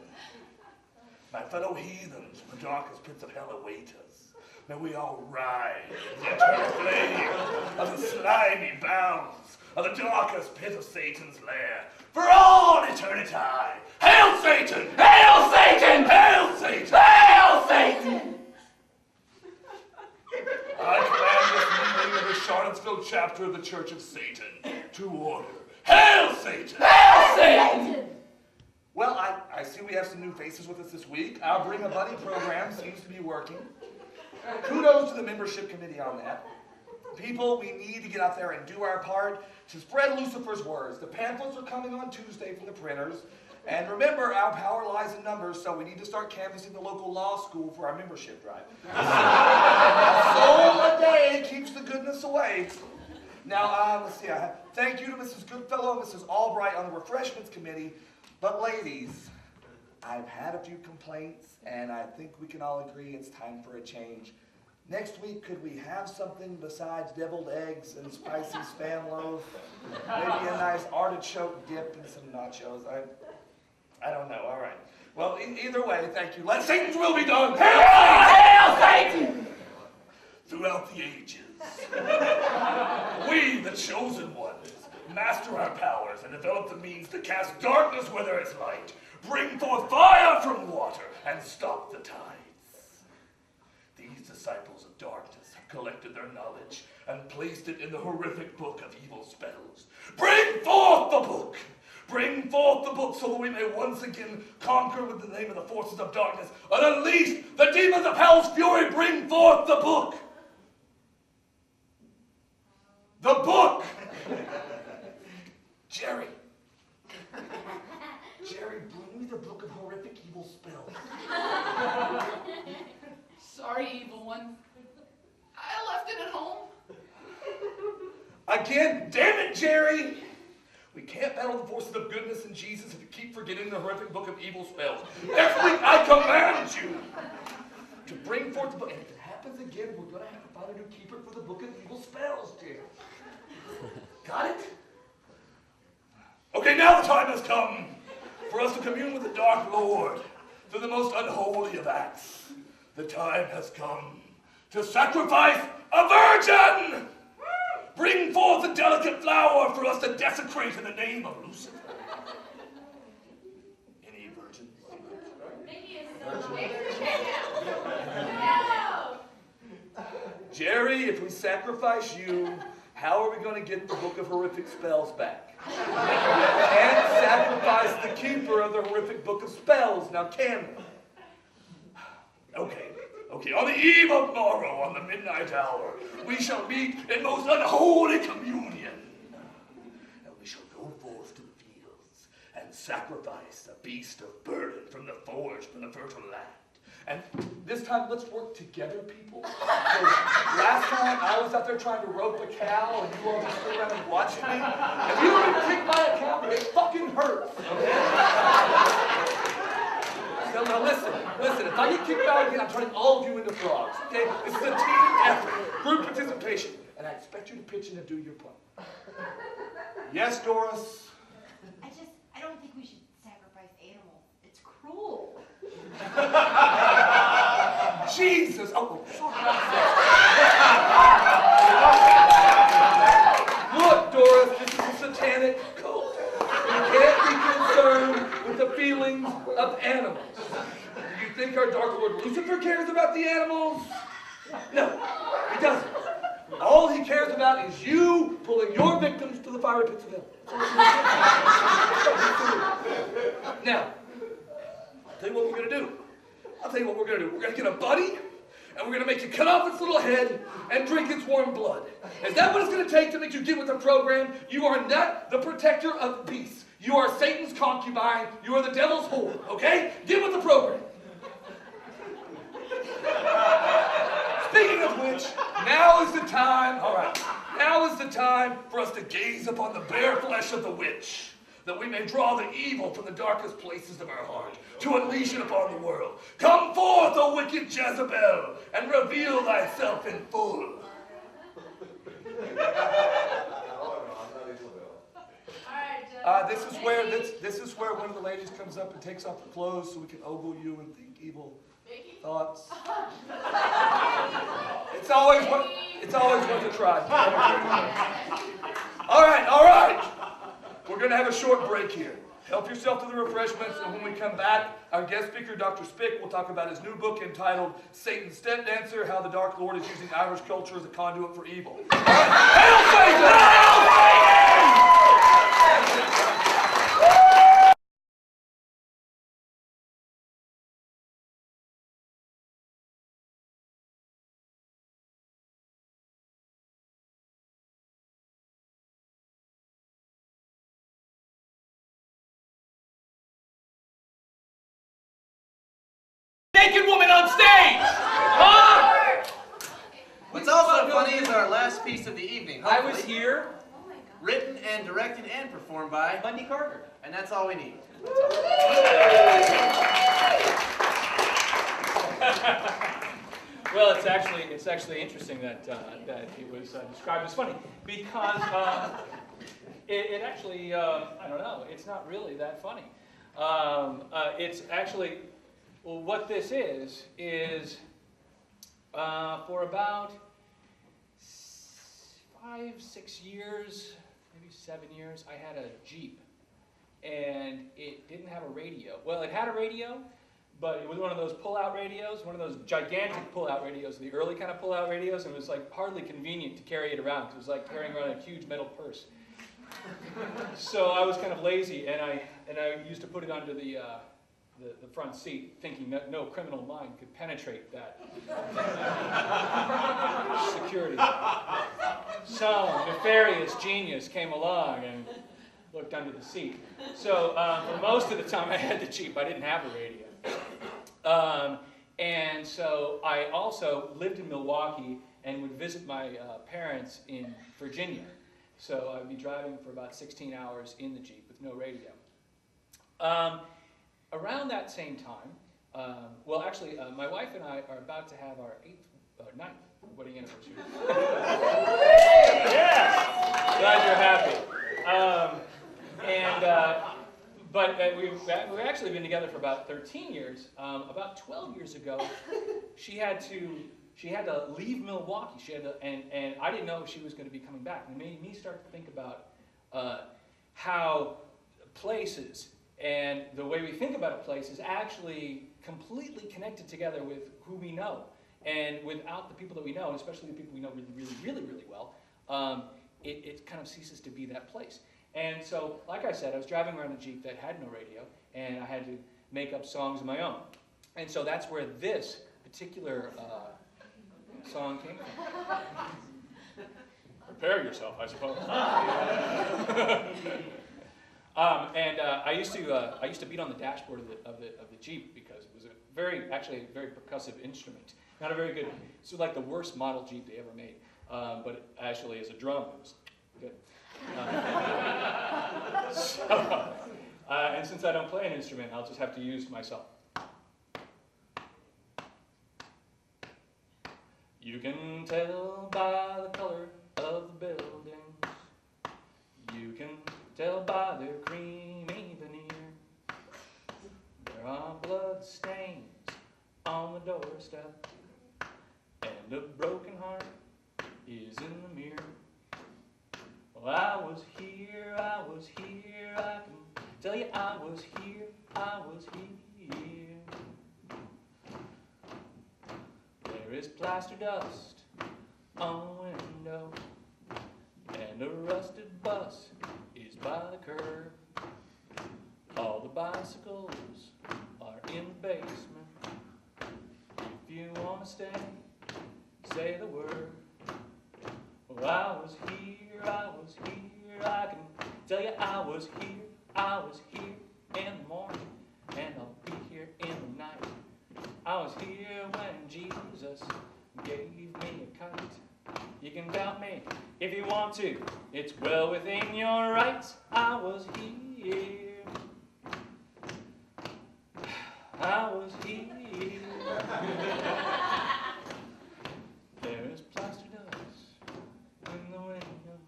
My fellow heathens, the darkest pits of hell await us. May we all ride in the eternal flame of the slimy bounds of the darkest pit of Satan's lair for all eternity. Hail Satan! Hail Satan! Hail Satan! Hail Satan! I command this meeting of the Charlottesville chapter of the Church of Satan to order. Hail Satan! Hail Satan! Well, I see we have some new faces with us this week. Our Bring a Buddy program seems to be working. Kudos to the membership committee on that. People, we need to get out there and do our part to spread Lucifer's words. The pamphlets are coming on Tuesday from the printers. And remember, our power lies in numbers, so we need to start canvassing the local law school for our membership drive. A soul a day keeps the goodness away. Now, let's see. Thank you to Mrs. Goodfellow and Mrs. Albright on the refreshments committee. But ladies, I've had a few complaints, and I think we can all agree it's time for a change. Next week, could we have something besides deviled eggs and spicy spam loaf? Maybe a nice artichoke dip and some nachos. I don't know. All right. Well, either way, thank you. Let Satan's will be done. Hail Satan! Throughout the ages, we, the chosen ones, master our powers and develop the means to cast darkness where there is light, bring forth fire from water, and stop the tides. These disciples of darkness have collected their knowledge and placed it in the horrific book of evil spells. Bring forth the book! Bring forth the book so that we may once again conquer with the name of the forces of darkness and unleash the demons of hell's fury. Bring forth the book! The book! Jerry, bring me the book of horrific evil spells. Sorry, evil one. I left it at home. Again, damn it, Jerry! We can't battle the forces of goodness in Jesus if you keep forgetting the horrific book of evil spells. Next week, I command you to bring forth the book. And if it happens again, we're going to have to find a new keeper for the book of evil spells, Jerry. Got it? Okay, now the time has come for us to commune with the Dark Lord through the most unholy of acts. The time has come to sacrifice a virgin! Bring forth a delicate flower for us to desecrate in the name of Lucifer. Any virgins? Jerry, if we sacrifice you, how are we going to get the book of horrific spells back? We can't sacrifice the keeper of the horrific book of spells, now can we? Okay, on the eve of morrow, on the midnight hour, we shall meet in most unholy communion. And we shall go forth to the fields and sacrifice a beast of burden from the forge for the fertile land. And this time, let's work together, people. Because last time, I was out there trying to rope a cow, and you all just stood around and watched me. If you don't even kick my cow, it fucking hurts, okay? So now listen, if I get kicked out again, I'm turning all of you into frogs, okay? This is a team effort, group participation, and I expect you to pitch in and do your part. Yes, Doris? I don't think we should sacrifice animals. It's cruel. Jesus! Oh, look, Doris, this is a satanic cult. You can't be concerned with the feelings of animals. He doesn't. All he cares about is you pulling your victims to the fiery pits of hell. Now, I'll tell you what we're going to do. We're going to get a buddy, and we're going to make you cut off its little head and drink its warm blood. Is that what it's going to take to make you get with the program? You are not the protector of peace. You are Satan's concubine. You are the devil's whore, okay? Get with the program. Speaking of which, now is the time for us to gaze upon the bare flesh of the witch, that we may draw the evil from the darkest places of our heart, to unleash it upon the world. Come forth, O wicked Jezebel, and reveal thyself in full. This is where one of the ladies comes up and takes off the clothes so we can ogle you and think evil thoughts. It's always worth a try. All right. We're going to have a short break here. Help yourself to the refreshments, and when we come back, our guest speaker, Dr. Spick, will talk about his new book entitled Satan's Step Dancer, How the Dark Lord is Using Irish Culture as a Conduit for Evil. All right. Hail Satan! Hail Satan! Naked woman on stage! Huh? What's also funny is our last piece of the evening. I was here. Written and directed and performed by Bundy Carter. And that's all we need. Well, it's actually interesting that it was described as funny because it actually I don't know, it's not really that funny. It's actually, well, what this is for about 5-6 years, maybe 7 years, I had a Jeep, and it didn't have a radio. Well, it had a radio, but it was one of those pull-out radios, one of those gigantic pull-out radios, the early kind of pull-out radios, and it was like hardly convenient to carry it around, because it was like carrying around a huge metal purse. So I was kind of lazy, and I used to put it under the front seat, thinking that no criminal mind could penetrate that security. Some nefarious genius came along and looked under the seat. So for most of the time I had the Jeep, I didn't have a radio. And so I also lived in Milwaukee and would visit my parents in Virginia. So I'd be driving for about 16 hours in the Jeep with no radio. Around that same time, well, actually, my wife and I are about to have our 9th wedding anniversary. Yes! Glad you're happy. But we've actually been together for about 13 years. About 12 years ago, she had to leave Milwaukee. And I didn't know if she was going to be coming back. And it made me start to think about how places and the way we think about a place is actually completely connected together with who we know. And without the people that we know, and especially the people we know really well, it kind of ceases to be that place. And so, like I said, I was driving around a Jeep that had no radio, and I had to make up songs of my own. And so that's where this particular song came from. Prepare yourself, I suppose. I used to beat on the dashboard of the Jeep because it was actually a very percussive instrument. Not a very good, it's like the worst model Jeep they ever made. But actually, as a drum, it was good. And since I don't play an instrument, I'll just have to use myself. You can tell by the color of the buildings. You can tell by their creamy veneer. There are blood stains on the doorstep, and a broken heart is in the mirror. Well, I was here, I can tell you I was here. There is plaster dust say the word. Well, I was here, I can tell you I was here in the morning, and I'll be here in the night. I was here when Jesus gave me a kite. You can doubt me if you want to, it's well within your rights. I was here, I was here. There's plaster dust in the window,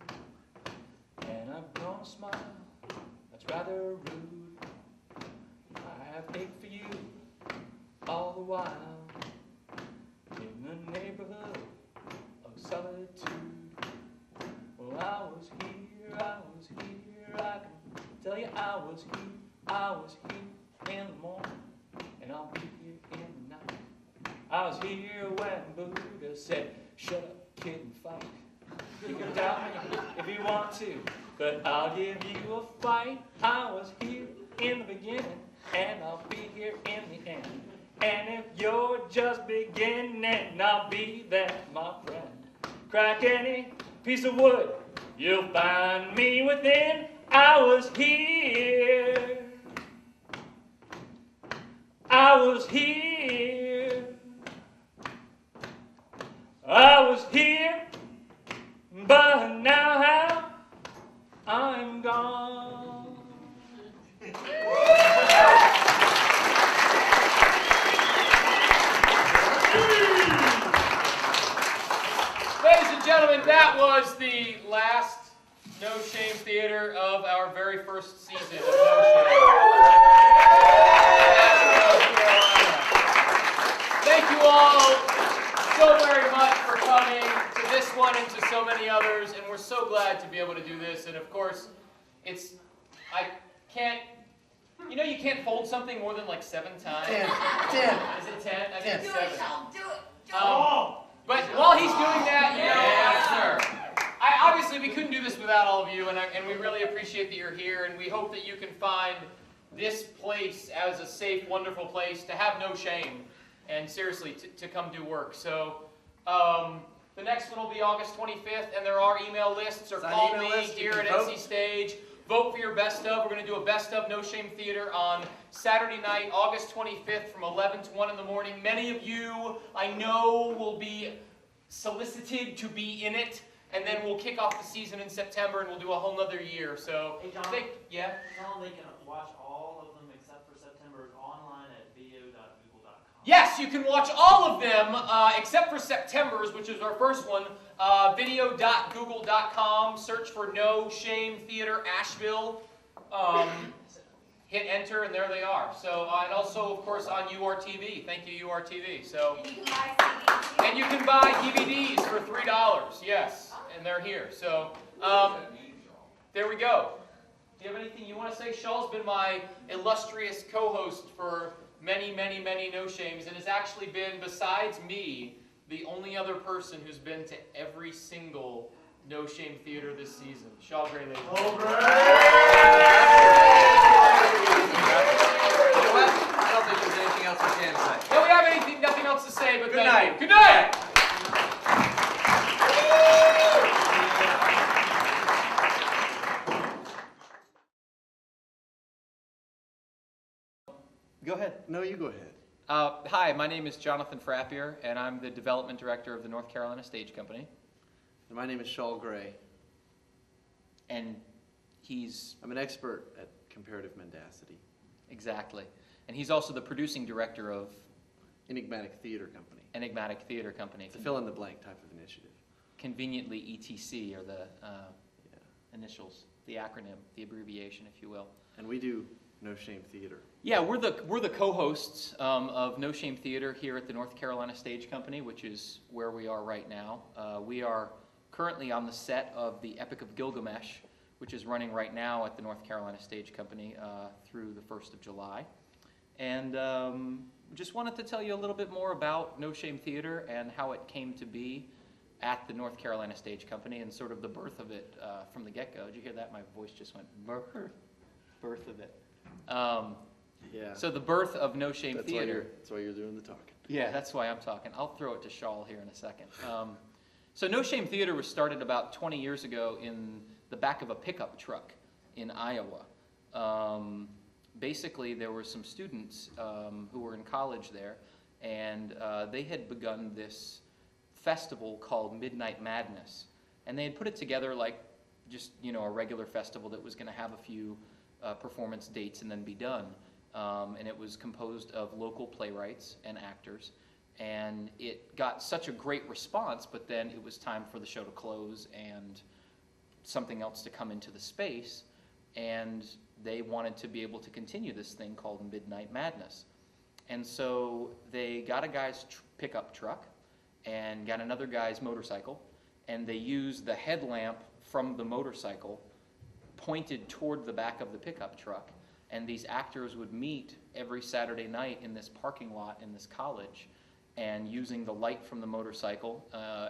and I'm gonna smile, that's rather rude. I have ached for you all the while, in the neighborhood of solitude. Well, I was here, I can tell you I was here in the morning, and I'll be here in the night. I was here when Buddha said, shut up, kid, and fight. You can doubt me if you want to, but I'll give you a fight. I was here in the beginning, and I'll be here in the end. And if you're just beginning, I'll be there, my friend. Crack any piece of wood, you'll find me within. I was here, I was here, I was here, but now how I'm gone. Ladies and gentlemen, that was the last No Shame Theater of our very first season of No Shame. Thank you all so very much for coming to this one and to so many others, and we're so glad to be able to do this. And of course, I can't, you know, you can't fold something more than like 7 times. 10. Is it 10? I think it's 7. Do it. But while he's doing that, you know, yes, sir. Obviously, we couldn't do this without all of you, and we really appreciate that you're here, and we hope that you can find this place as a safe, wonderful place to have no shame, and seriously, to come do work. So, the next one will be August 25th, and there are email lists, or call me here at NC Stage. Vote for your best of. We're going to do a best of No Shame Theater on Saturday night, August 25th from 11 to 1 in the morning. Many of you, I know, will be solicited to be in it, and then we'll kick off the season in September, and we'll do a whole nother year. So, hey, John, yeah? Tell them they can watch all of them except for September's online at video.google.com. Yes, you can watch all of them except for September's, which is our first one. Video.google.com. Search for No Shame Theater Asheville. Hit enter, and there they are. So, and also, of course, on URTV. Thank you, URTV. So, and you can buy DVDs for $3. Yes, and they're here. So, there we go. Do you have anything you want to say? Shaw's been my illustrious co-host for many, many, many No Shames, and has actually been, besides me, the only other person who's been to every single No Shame Theater this season. Shaw Gray, ladies. Oh, great! You know what? I don't think there's anything else we can say. Yeah, we have nothing else to say, but good night. Good night! Go ahead. No, you go ahead. Hi, my name is Jonathan Frappier, and I'm the development director of the North Carolina Stage Company. And my name is Shaw Gray. And I'm an expert at comparative mendacity. Exactly. And he's also the producing director of Enigmatic Theater Company. Enigmatic Theater Company. It's a fill-in-the-blank type of initiative. Conveniently ETC, or the initials, the acronym, the abbreviation, if you will. And we do No Shame Theater. Yeah, we're the co-hosts of No Shame Theater here at the North Carolina Stage Company, which is where we are right now. We are currently on the set of the Epic of Gilgamesh, which is running right now at the North Carolina Stage Company through the 1st of July. And just wanted to tell you a little bit more about No Shame Theater and how it came to be at the North Carolina Stage Company and sort of the birth of it from the get-go. Did you hear that? My voice just went birth of it. Yeah. So the birth of No Shame Theater. That's why you're doing the talking. Yeah, that's why I'm talking. I'll throw it to Shawl here in a second. So No Shame Theater was started about 20 years ago in the back of a pickup truck in Iowa. Basically, there were some students who were in college there, and they had begun this festival called Midnight Madness. And they had put it together like just, you know, a regular festival that was going to have a few performance dates and then be done. And it was composed of local playwrights and actors. And it got such a great response, but then it was time for the show to close and something else to come into the space. And they wanted to be able to continue this thing called Midnight Madness. And so they got a guy's pickup truck and got another guy's motorcycle, and they used the headlamp from the motorcycle pointed toward the back of the pickup truck. And these actors would meet every Saturday night in this parking lot in this college, and using the light from the motorcycle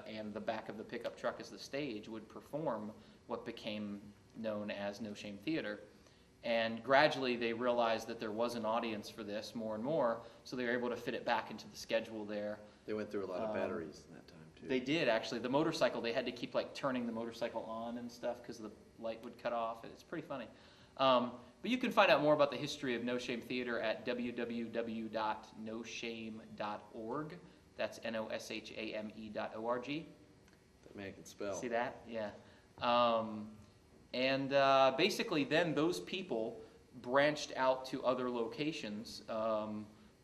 and the back of the pickup truck as the stage, would perform what became known as No Shame Theater. And gradually they realized that there was an audience for this more and more, so they were able to fit it back into the schedule there. They went through a lot of batteries in that time too. They did, actually. The motorcycle, they had to keep like turning the motorcycle on and stuff because the light would cut off. It's pretty funny. But you can find out more about the history of No Shame Theater at www.noshame.org. That's NOSHAME.org. That man can spell. See that? Yeah. Basically then those people branched out to other locations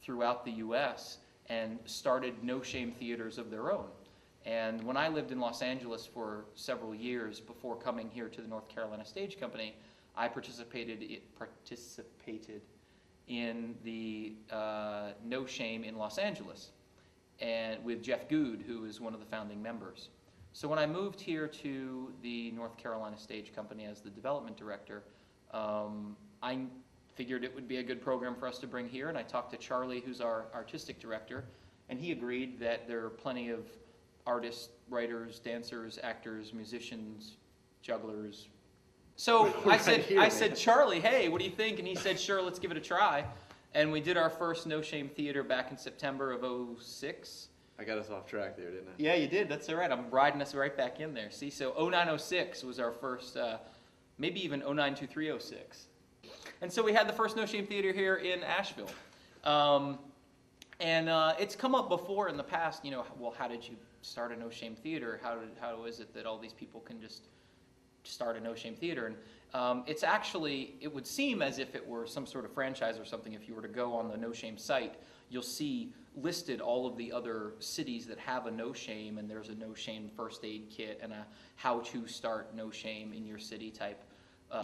throughout the U.S. and started No Shame theaters of their own. And when I lived in Los Angeles for several years before coming here to the North Carolina Stage Company, I participated in the No Shame in Los Angeles, and with Jeff Good, who is one of the founding members. So when I moved here to the North Carolina Stage Company as the development director, I figured it would be a good program for us to bring here, and I talked to Charlie, who's our artistic director, and he agreed that there are plenty of artists, writers, dancers, actors, musicians, jugglers. So I said, Charlie, hey, what do you think? And he said, sure, let's give it a try. And we did our first No Shame Theater back in September of '06. I got us off track there, didn't I? Yeah, you did. That's all right. I'm riding us right back in there. See, so 0906 was our first, maybe even 092306. And so we had the first No Shame Theater here in Asheville. It's come up before in the past, you know, well, how did you start a No Shame Theater? How is it that all these people can just start a No Shame Theater? And it's actually, it would seem as if it were some sort of franchise or something. If you were to go on the No Shame site, you'll see listed all of the other cities that have a No Shame, and there's a No Shame first aid kit and a how to start No Shame in your city type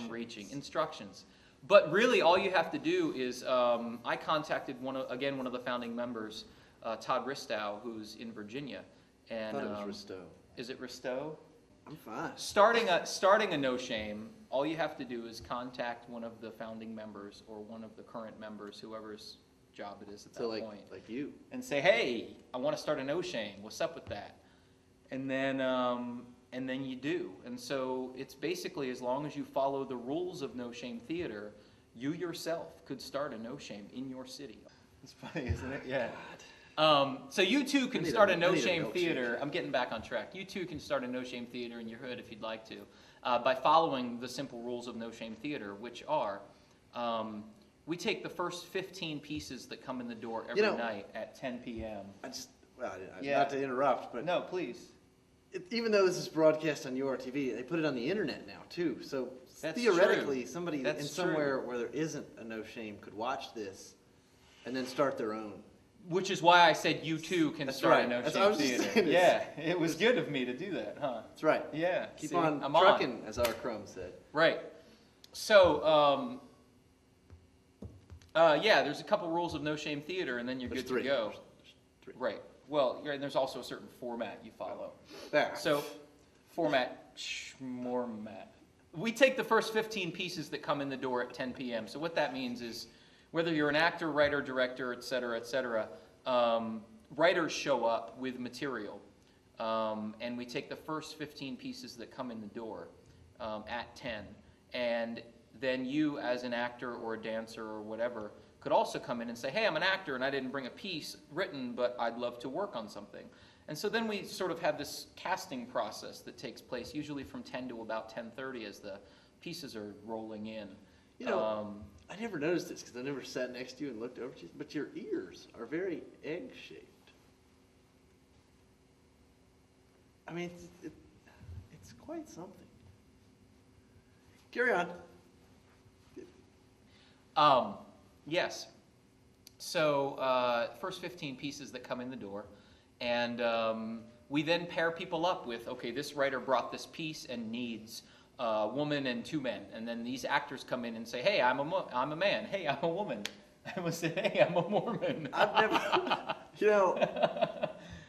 reaching instructions. But really all you have to do is, I contacted one of the founding members, Todd Ristow, who's in Virginia. And, I thought it was Ristow. Is it Ristow? I'm fine. Starting a No Shame, all you have to do is contact one of the founding members or one of the current members, whoever's job it is at that point. Like you. And say, hey, I want to start a No Shame. What's up with that? And then you do. And so it's basically, as long as you follow the rules of No Shame Theater, you yourself could start a No Shame in your city. It's funny, isn't it? Yeah. So you too can start a No Shame Theater. I'm getting back on track. You too can start a No Shame Theater in your hood if you'd like to, by following the simple rules of No Shame Theater, which are, we take the first 15 pieces that come in the door every night at 10 p.m. Not to interrupt, but no, please. Even though this is broadcast on URTV, they put it on the internet now too. So That's theoretically, true. somebody That's in somewhere where there isn't a No Shame could watch this and then start their own. Which is why I said you too can start a No Shame Theater. Yeah, it was good of me to do that, huh? That's right. Yeah. Keep on trucking, as our Crumb said. Right. So, yeah, there's a couple rules of No Shame Theater, and then you're good to go. Three. Right. Well, there's also a certain format you follow. There. So, format. We take the first 15 pieces that come in the door at 10 p.m. So what that means is, whether you're an actor, writer, director, et cetera, writers show up with material. And we take the first 15 pieces that come in the door at 10. And then you, as an actor or a dancer or whatever, could also come in and say, hey, I'm an actor and I didn't bring a piece written, but I'd love to work on something. And so then we sort of have this casting process that takes place usually from 10 to about 10:30 as the pieces are rolling in. You know, I never noticed this because I never sat next to you and looked over to you, but your ears are very egg-shaped. I mean, it's quite something. Carry on. Yes. So first 15 pieces that come in the door, and we then pair people up with, okay, this writer brought this piece and needs a woman and 2 men, and then these actors come in and say, hey, I'm a man. Hey, I'm a woman. I would say, hey, I'm a Mormon. I've never, you know.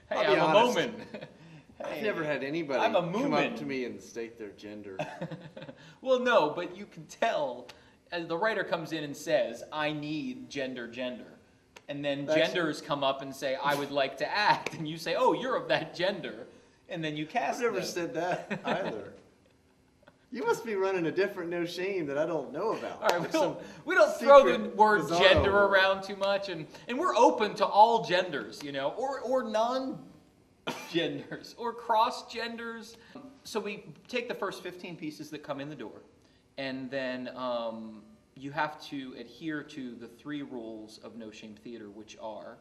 Hey, I'm a Mormon. I've never had anybody come up to me and state their gender. Well, no, but you can tell as the writer comes in and says, I need gender. And then genders come up and say, I would like to act. And you say, oh, you're of that gender. And then you cast I've never them. said that either. You must be running a different No Shame that I don't know about. All right, we don't throw the word gender around too much. And we're open to all genders, you know, or non-genders, or cross-genders. So we take the first 15 pieces that come in the door. And then you have to adhere to the 3 rules of No Shame Theater, which are?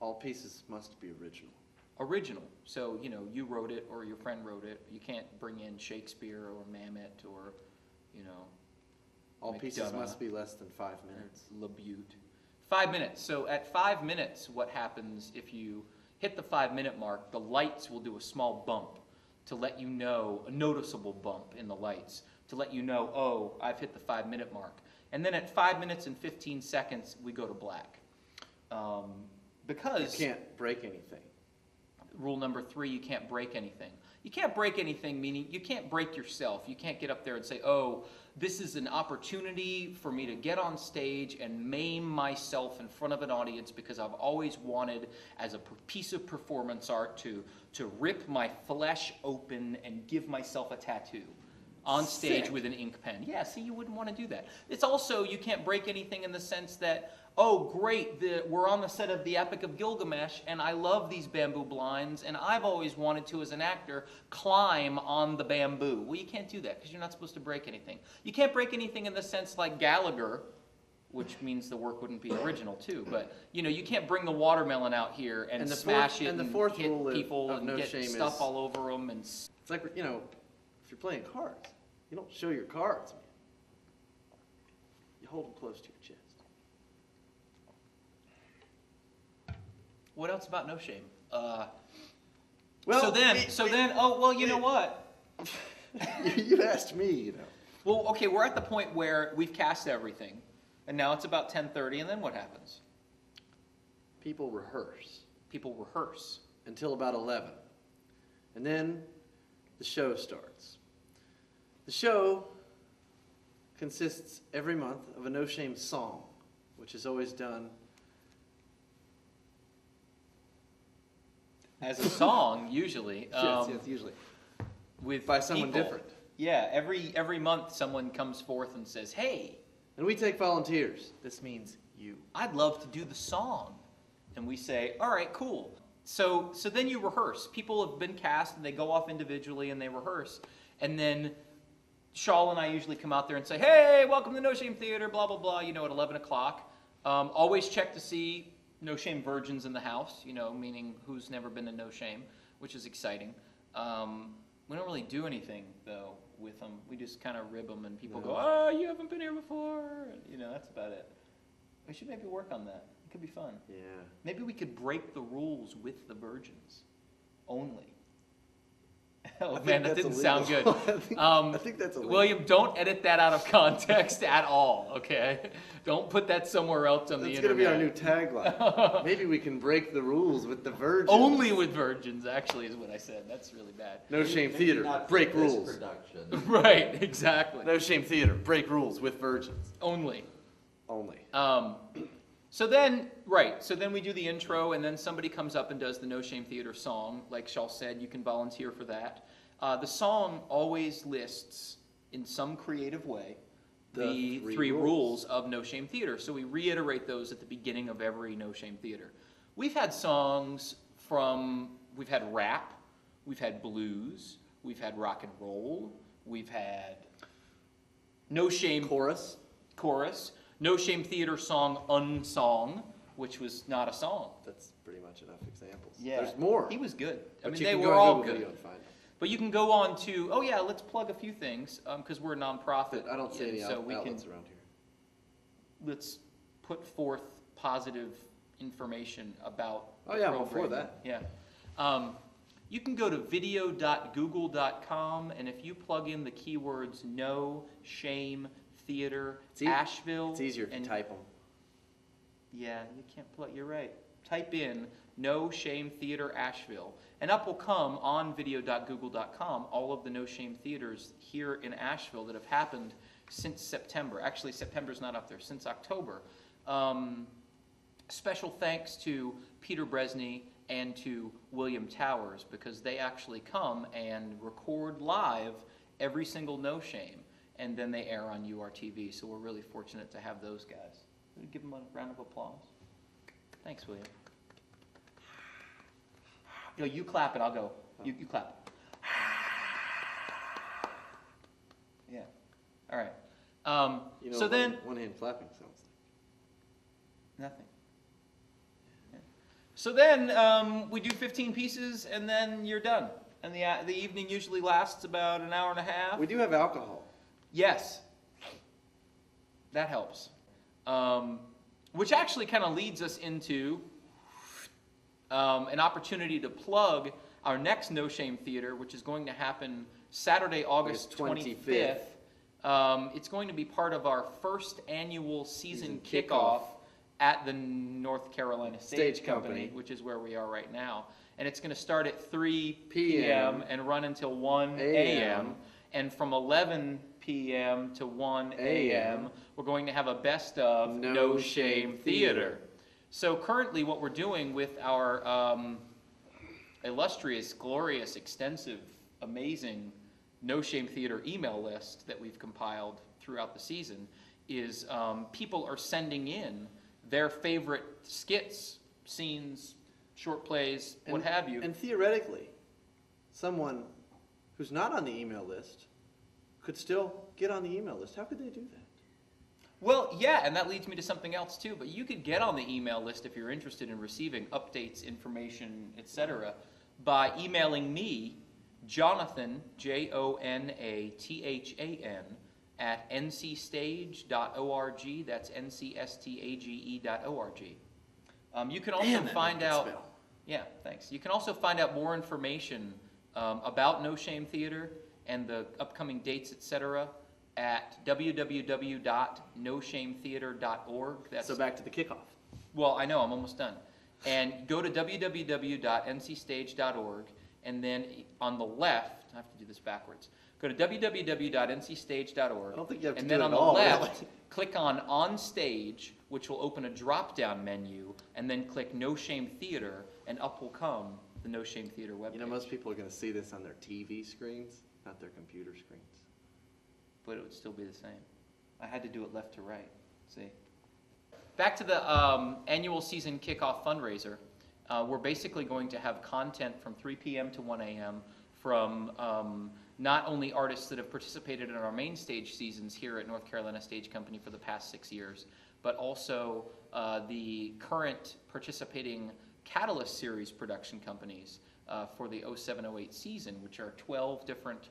All pieces must be original. Original. So, you know, you wrote it or your friend wrote it. You can't bring in Shakespeare or Mamet or, you know, all McDonough. Pieces must be less than 5 minutes. Labute. 5 minutes. So at 5 minutes, what happens if you hit the 5-minute mark, the lights will do a small bump to let you know, a noticeable bump in the lights, to let you know, oh, I've hit the 5-minute mark. And then at 5 minutes and 15 seconds, we go to black. Because you can't break anything. Rule number 3, you can't break anything. You can't break anything, meaning you can't break yourself. You can't get up there and say, oh, this is an opportunity for me to get on stage and maim myself in front of an audience because I've always wanted, as a piece of performance art, to rip my flesh open and give myself a tattoo on stage with an ink pen. Yeah, see, you wouldn't want to do that. It's also, you can't break anything in the sense that, oh, great, we're on the set of the Epic of Gilgamesh, and I love these bamboo blinds, and I've always wanted to, as an actor, climb on the bamboo. Well, you can't do that, because you're not supposed to break anything. You can't break anything in the sense like Gallagher, which means the work wouldn't be original, too. But, you know, you can't bring the watermelon out here and smash it and hit people and get stuff all over them. And it's like, you know, if you're playing cards, you don't show your cards, man. You hold them close to your chest. What else about No Shame? Well, so then, oh, well, you know what? You asked me, you know. Well, okay, we're at the point where we've cast everything, and now it's about 10:30, and then what happens? People rehearse. People rehearse. Until about 11. And then the show starts. The show consists every month of a No Shame song, which is always done as a song, usually. Yes, usually. By someone different. Yeah, every month someone comes forth and says, hey. And we take volunteers. This means you. I'd love to do the song. And we say, all right, cool. So then you rehearse. People have been cast and they go off individually and they rehearse. And then Shawl and I usually come out there and say, hey, welcome to No Shame Theater, blah, blah, blah, you know, at 11 o'clock. Always check to see No Shame virgins in the house, you know, meaning who's never been to No Shame, which is exciting. We don't really do anything, though, with them. We just kind of rib them, and people go, oh, you haven't been here before. And, you know, that's about it. We should maybe work on that. It could be fun. Yeah. Maybe we could break the rules with the virgins only. Oh, man, that didn't sound good. I think that's illegal. William, don't edit that out of context at all, okay? Don't put that somewhere else on the internet. That's going to be our new tagline. Maybe we can break the rules with the virgins. Only with virgins, actually, is what I said. That's really bad. No Shame Theater, break rules. Production. Right, exactly. No Shame Theater, break rules with virgins. Only. Only. So then we do the intro, and then somebody comes up and does the No Shame Theater song. Like Shaw said, you can volunteer for that. The song always lists, in some creative way, the three rules of No Shame Theater. So we reiterate those at the beginning of every No Shame Theater. We've had songs we've had rap, we've had blues, we've had rock and roll, we've had No Shame chorus, No Shame Theater song Unsong, which was not a song. That's pretty much enough examples. Yeah. There's more. He was good. I But mean, you they can were go on all Google good. Video and find them. But you can go on to, oh yeah, let's plug a few things, because we're a nonprofit. I don't see any so we outlets can, around here. let's put forth positive information about Oh yeah, I'm all for programming. that. Yeah. You can go to video.google.com, and if you plug in the keywords No Shame Theater Asheville. It's easier if you type them. Yeah, you can't plug, you're right. Type in No Shame Theater Asheville, and up will come on video.google.com all of the No Shame Theaters here in Asheville that have happened since September. Actually, September's not up there, since October. Special thanks to Peter Bresney and to William Towers, because they actually come and record live every single No Shame, and then they air on URTV, so we're really fortunate to have those guys. Give them a round of applause. Thanks, William. You clap and I'll go. You clap. Yeah. All right. So then... One hand clapping sounds like... Nothing. Yeah. So then we do 15 pieces and then you're done. And the evening usually lasts about an hour and a half. We do have alcohol. Yes. That helps. Which actually kind of leads us into an opportunity to plug our next No Shame Theater, which is going to happen Saturday, August 25th. It's going to be part of our first annual season kickoff at the North Carolina Stage Company, which is where we are right now. And it's going to start at 3 p.m. and run until 1 a.m. And from 11 p.m. to 1 a.m., we're going to have a best of No Shame Theater. So currently what we're doing with our illustrious, glorious, extensive, amazing No Shame Theater email list that we've compiled throughout the season is people are sending in their favorite skits, scenes, short plays, what have you. And theoretically, someone who's not on the email list could still get on the email list. How could they do that? Well, yeah, and that leads me to something else too, but you could get on the email list if you're interested in receiving updates, information, etc., by emailing me, Jonathan, Jonathan, at ncstage.org. That's ncstage.org. You can also find out... Yeah, thanks. You can also find out more information about No Shame Theater and the upcoming dates, etc., at www.noshametheater.org. That's, so back to the kickoff. Well, I know, I'm almost done. And go to www.ncstage.org, and then on the left, I have to do this backwards. Go to www.ncstage.org. I don't think you have to and do then it on the all, left, really. click on Stage, which will open a drop-down menu, and then click No Shame Theater, and up will come the No Shame Theater webpage. You know, most people are going to see this on their TV screens, not their computer screens. But it would still be the same. I had to do it left to right. See? Back to the annual season kickoff fundraiser. We're basically going to have content from 3 p.m. to 1 a.m. from not only artists that have participated in our main stage seasons here at North Carolina Stage Company for the past 6 years, but also the current participating Catalyst Series production companies for the 07-08 season, which are 12 different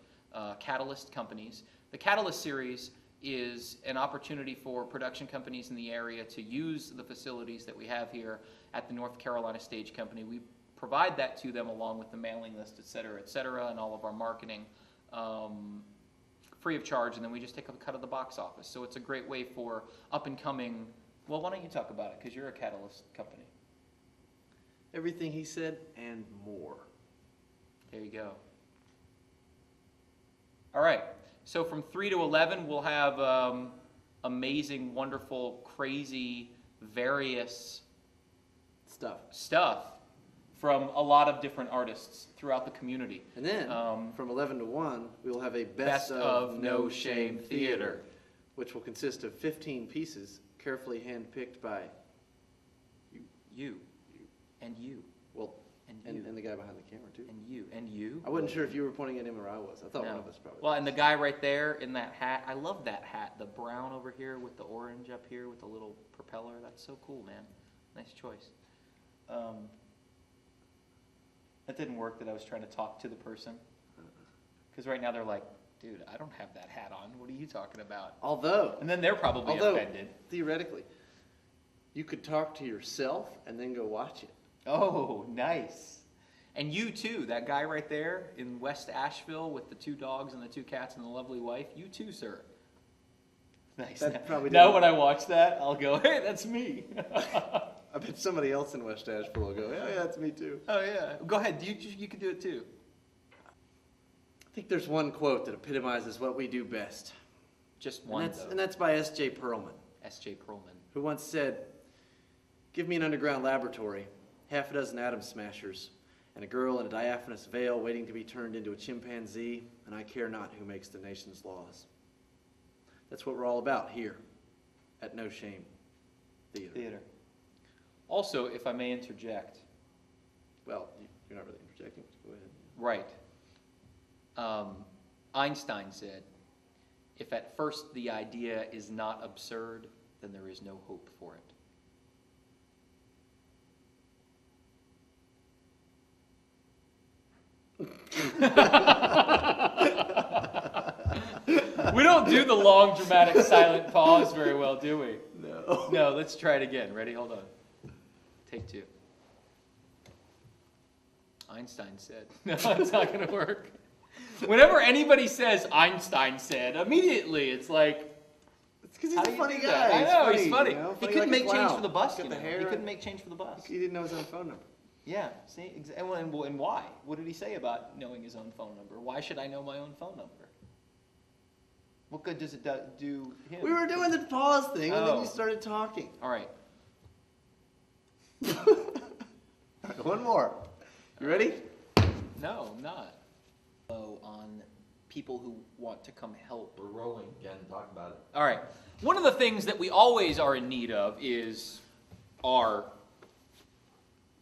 Catalyst companies. The Catalyst Series is an opportunity for production companies in the area to use the facilities that we have here at the North Carolina Stage Company. We provide that to them along with the mailing list, et cetera, and all of our marketing free of charge, and then we just take a cut of the box office. So it's a great way for up-and-coming, well, why don't you talk about it, because you're a Catalyst company. Everything he said and more. There you go. All right. So from 3 to 11, we'll have amazing, wonderful, crazy, various stuff from a lot of different artists throughout the community. And then from 11 to 1, we will have a best of No Shame Theater. which will consist of 15 pieces carefully handpicked by You. And you. well, And you. and the guy behind the camera too. And you. And you. I wasn't sure if you were pointing at him or I was. I thought one of us probably. Well, and the guy right there in that hat, I love that hat. The brown over here with the orange up here with the little propeller. That's so cool, man. Nice choice. That didn't work that I was trying to talk to the person. Because right now they're like, dude, I don't have that hat on. What are you talking about? Although, And then they're probably offended. theoretically, you could talk to yourself and then go watch it. Oh, nice. And you too, that guy right there in West Asheville with the 2 dogs and the 2 cats and the lovely wife. You too, sir. Nice. That probably now didn't- when I watch that, I'll go, hey, that's me. I bet somebody else in West Asheville will go, yeah, that's me too. Oh, yeah. Go ahead. You can do it too. I think there's one quote that epitomizes what we do best. Just one, And that's by S.J. Perlman, S.J. Perlman. who once said, give me an underground laboratory, half a dozen atom smashers, and a girl in a diaphanous veil waiting to be turned into a chimpanzee, and I care not who makes the nation's laws. That's what we're all about here at No Shame Theater. Also, if I may interject. Well, you're not really interjecting, but go ahead. Right. Einstein said, if at first the idea is not absurd, then there is no hope for it. We don't do the long, dramatic, silent pause very well, do we? No. No, let's try it again. Ready? Hold on. Take 2. Einstein said. No, it's not going to work. Whenever anybody says Einstein said, immediately it's like, It's because he's how a do you funny do guy. that? I know, he's funny. You know? He Funny couldn't like a make change clown. for the bus, Got you the know. hair. He couldn't make change for the bus. He didn't know his own phone number. Yeah, see? And why? What did he say about knowing his own phone number? Why should I know my own phone number? What good does it do him? We were doing the pause thing, and then Oh. you started talking. All right. One more. You ready? No, I'm not. On people who want to come help. We're rolling again. Talk about it. All right. One of the things that we always are in need of is our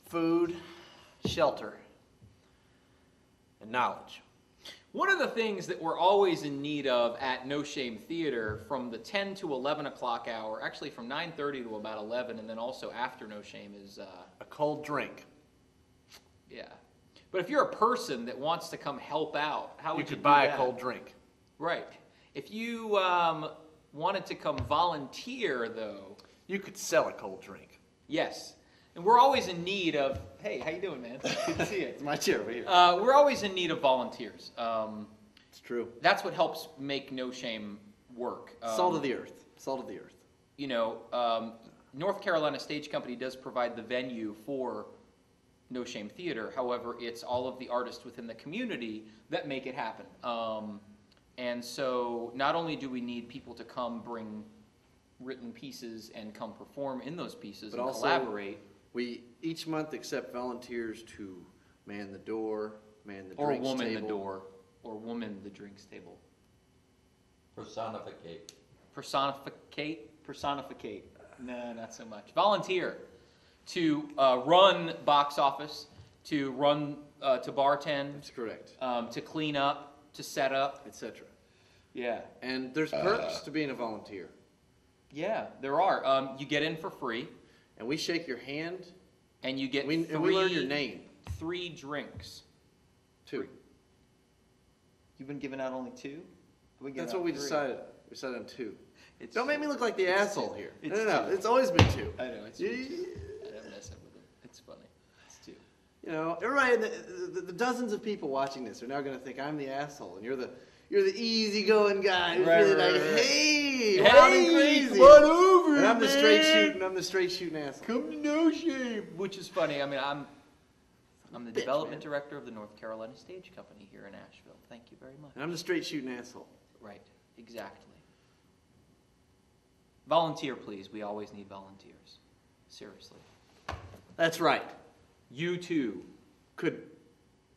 Food, shelter, and knowledge. One of the things that we're always in need of at No Shame Theater from the 10 to 11 o'clock hour, actually from 9:30 to about 11, and then also after No Shame is... a cold drink. Yeah. But if you're a person that wants to come help out, how would you could do buy that? a cold drink. Right. If you wanted to come volunteer, though... You could sell a cold drink. Yes. And we're always in need of... Hey, how you doing, man? Good to see you. It's my chair over here. We're always in need of volunteers. It's true. That's what helps make No Shame work. Salt of the earth. Salt of the earth. You know, North Carolina Stage Company does provide the venue for No Shame Theater. However, it's all of the artists within the community that make it happen. And so not only do we need people to come bring written pieces and come perform in those pieces But and also, collaborate. We each month accept volunteers to man the door, man the Or drinks woman table. the door. Or woman the drinks table. Personificate. Personificate. No, not so much. Volunteer to run box office, to run, to bartend. That's correct. To clean up, to set up. Etc. Yeah. And there's perks to being a volunteer. Yeah, there are. You get in for free. And we shake your hand. And you get and we learn your name. 3 drinks. 2. You've been giving out only 2? That's what we decided. We decided on 2. It's Don't make me look like the asshole here. It's No. 2. It's always been 2. I know, it's 2. I'm messing with it. It's funny. It's 2. You know, everybody, the dozens of people watching this are now going to think I'm the asshole, and you're the easygoing guy who's really like, hey, wild and crazy. Come on over, and I'm the man. straight shooting asshole. Come to No Shame. Which is funny. I mean, I'm the development director of the North Carolina Stage Company here in Asheville. Thank you very much. And I'm the straight shooting asshole. Right. Exactly. Volunteer, please. We always need volunteers. Seriously. That's right. You too could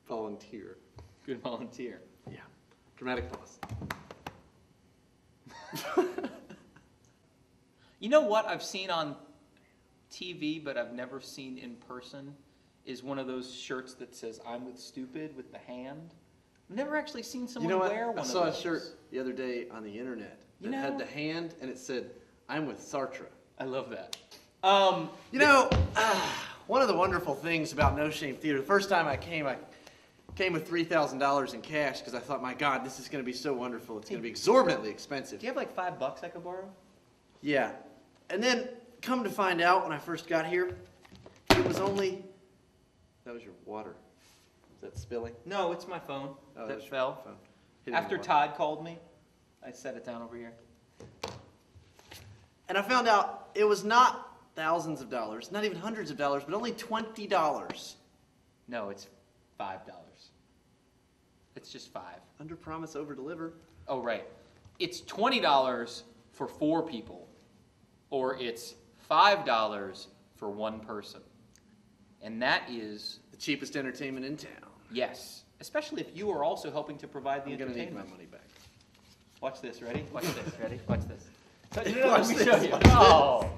volunteer. Could volunteer. Yeah. Dramatic pause. You know what I've seen on TV, but I've never seen in person, is one of those shirts that says "I'm with stupid" with the hand. I've never actually seen someone wear one of those. I saw a shirt the other day on the internet that had the hand, and it said, "I'm with Sartre." I love that. One of the wonderful things about No Shame Theater, the first time I came with $3,000 in cash because I thought, my God, this is going to be so wonderful. It's going to be exorbitantly expensive. Do you have like $5 I could borrow? Yeah. And then, come to find out, when I first got here, it was only... That was your water. Is that spilling? No, it's my phone that fell. Phone. After Todd called me, I set it down over here. And I found out it was not thousands of dollars, not even hundreds of dollars, but only $20. No, it's $5. It's just $5. Under promise, over deliver. Oh, right. It's $20 for 4 people, or it's $5 for 1 person. And that is the cheapest entertainment in town. Yes, especially if you are also helping to provide the entertainment. entertainment. I'm gonna need my money back. Watch this. Ready? Watch this. Ready? Watch this. Watch this. Show you. Watch Oh,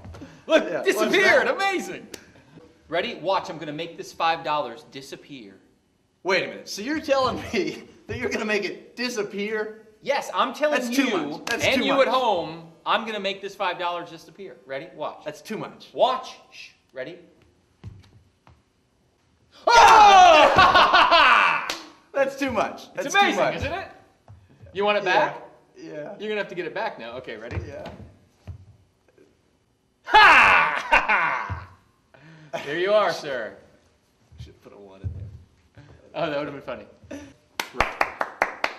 look! Yeah, Disappeared. Amazing. Ready? Watch. I'm going to make this $5 disappear. Wait a minute. So you're telling me that you're going to make it disappear? Yes, I'm telling That's you too much. That's and too you much. at home, I'm going to make this $5 disappear. Ready? Watch. That's too much. Watch. Shh. Ready? Oh! That's too much. That's It's amazing, too much. isn't it? You want it back? Yeah. You're going to have to get it back now. Okay, ready? Yeah. Ha! There you are, sir. Should put a 1 in there. Oh, that would have been funny. Right.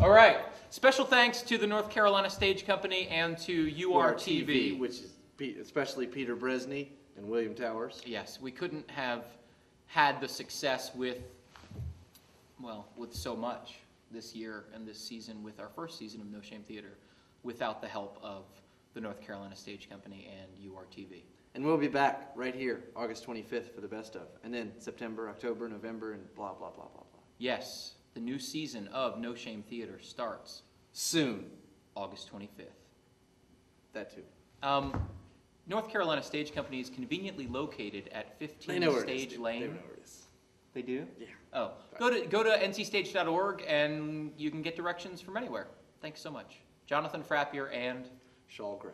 All right. Special thanks to the North Carolina Stage Company and to URTV. Which is especially Peter Bresney and William Towers. Yes, we couldn't have had the success with so much this year and this season with our first season of No Shame Theater without the help of the North Carolina Stage Company and URTV. And we'll be back right here, August 25th for the best of. And then September, October, November, and blah, blah, blah, blah, blah. Yes, the new season of No Shame Theater starts soon, August 25th. That too. North Carolina Stage Company is conveniently located at 15 Stage Lane. They know where it is. They do? Yeah. Oh, go to ncstage.org and you can get directions from anywhere. Thanks so much. Jonathan Frappier and Shawl Gray.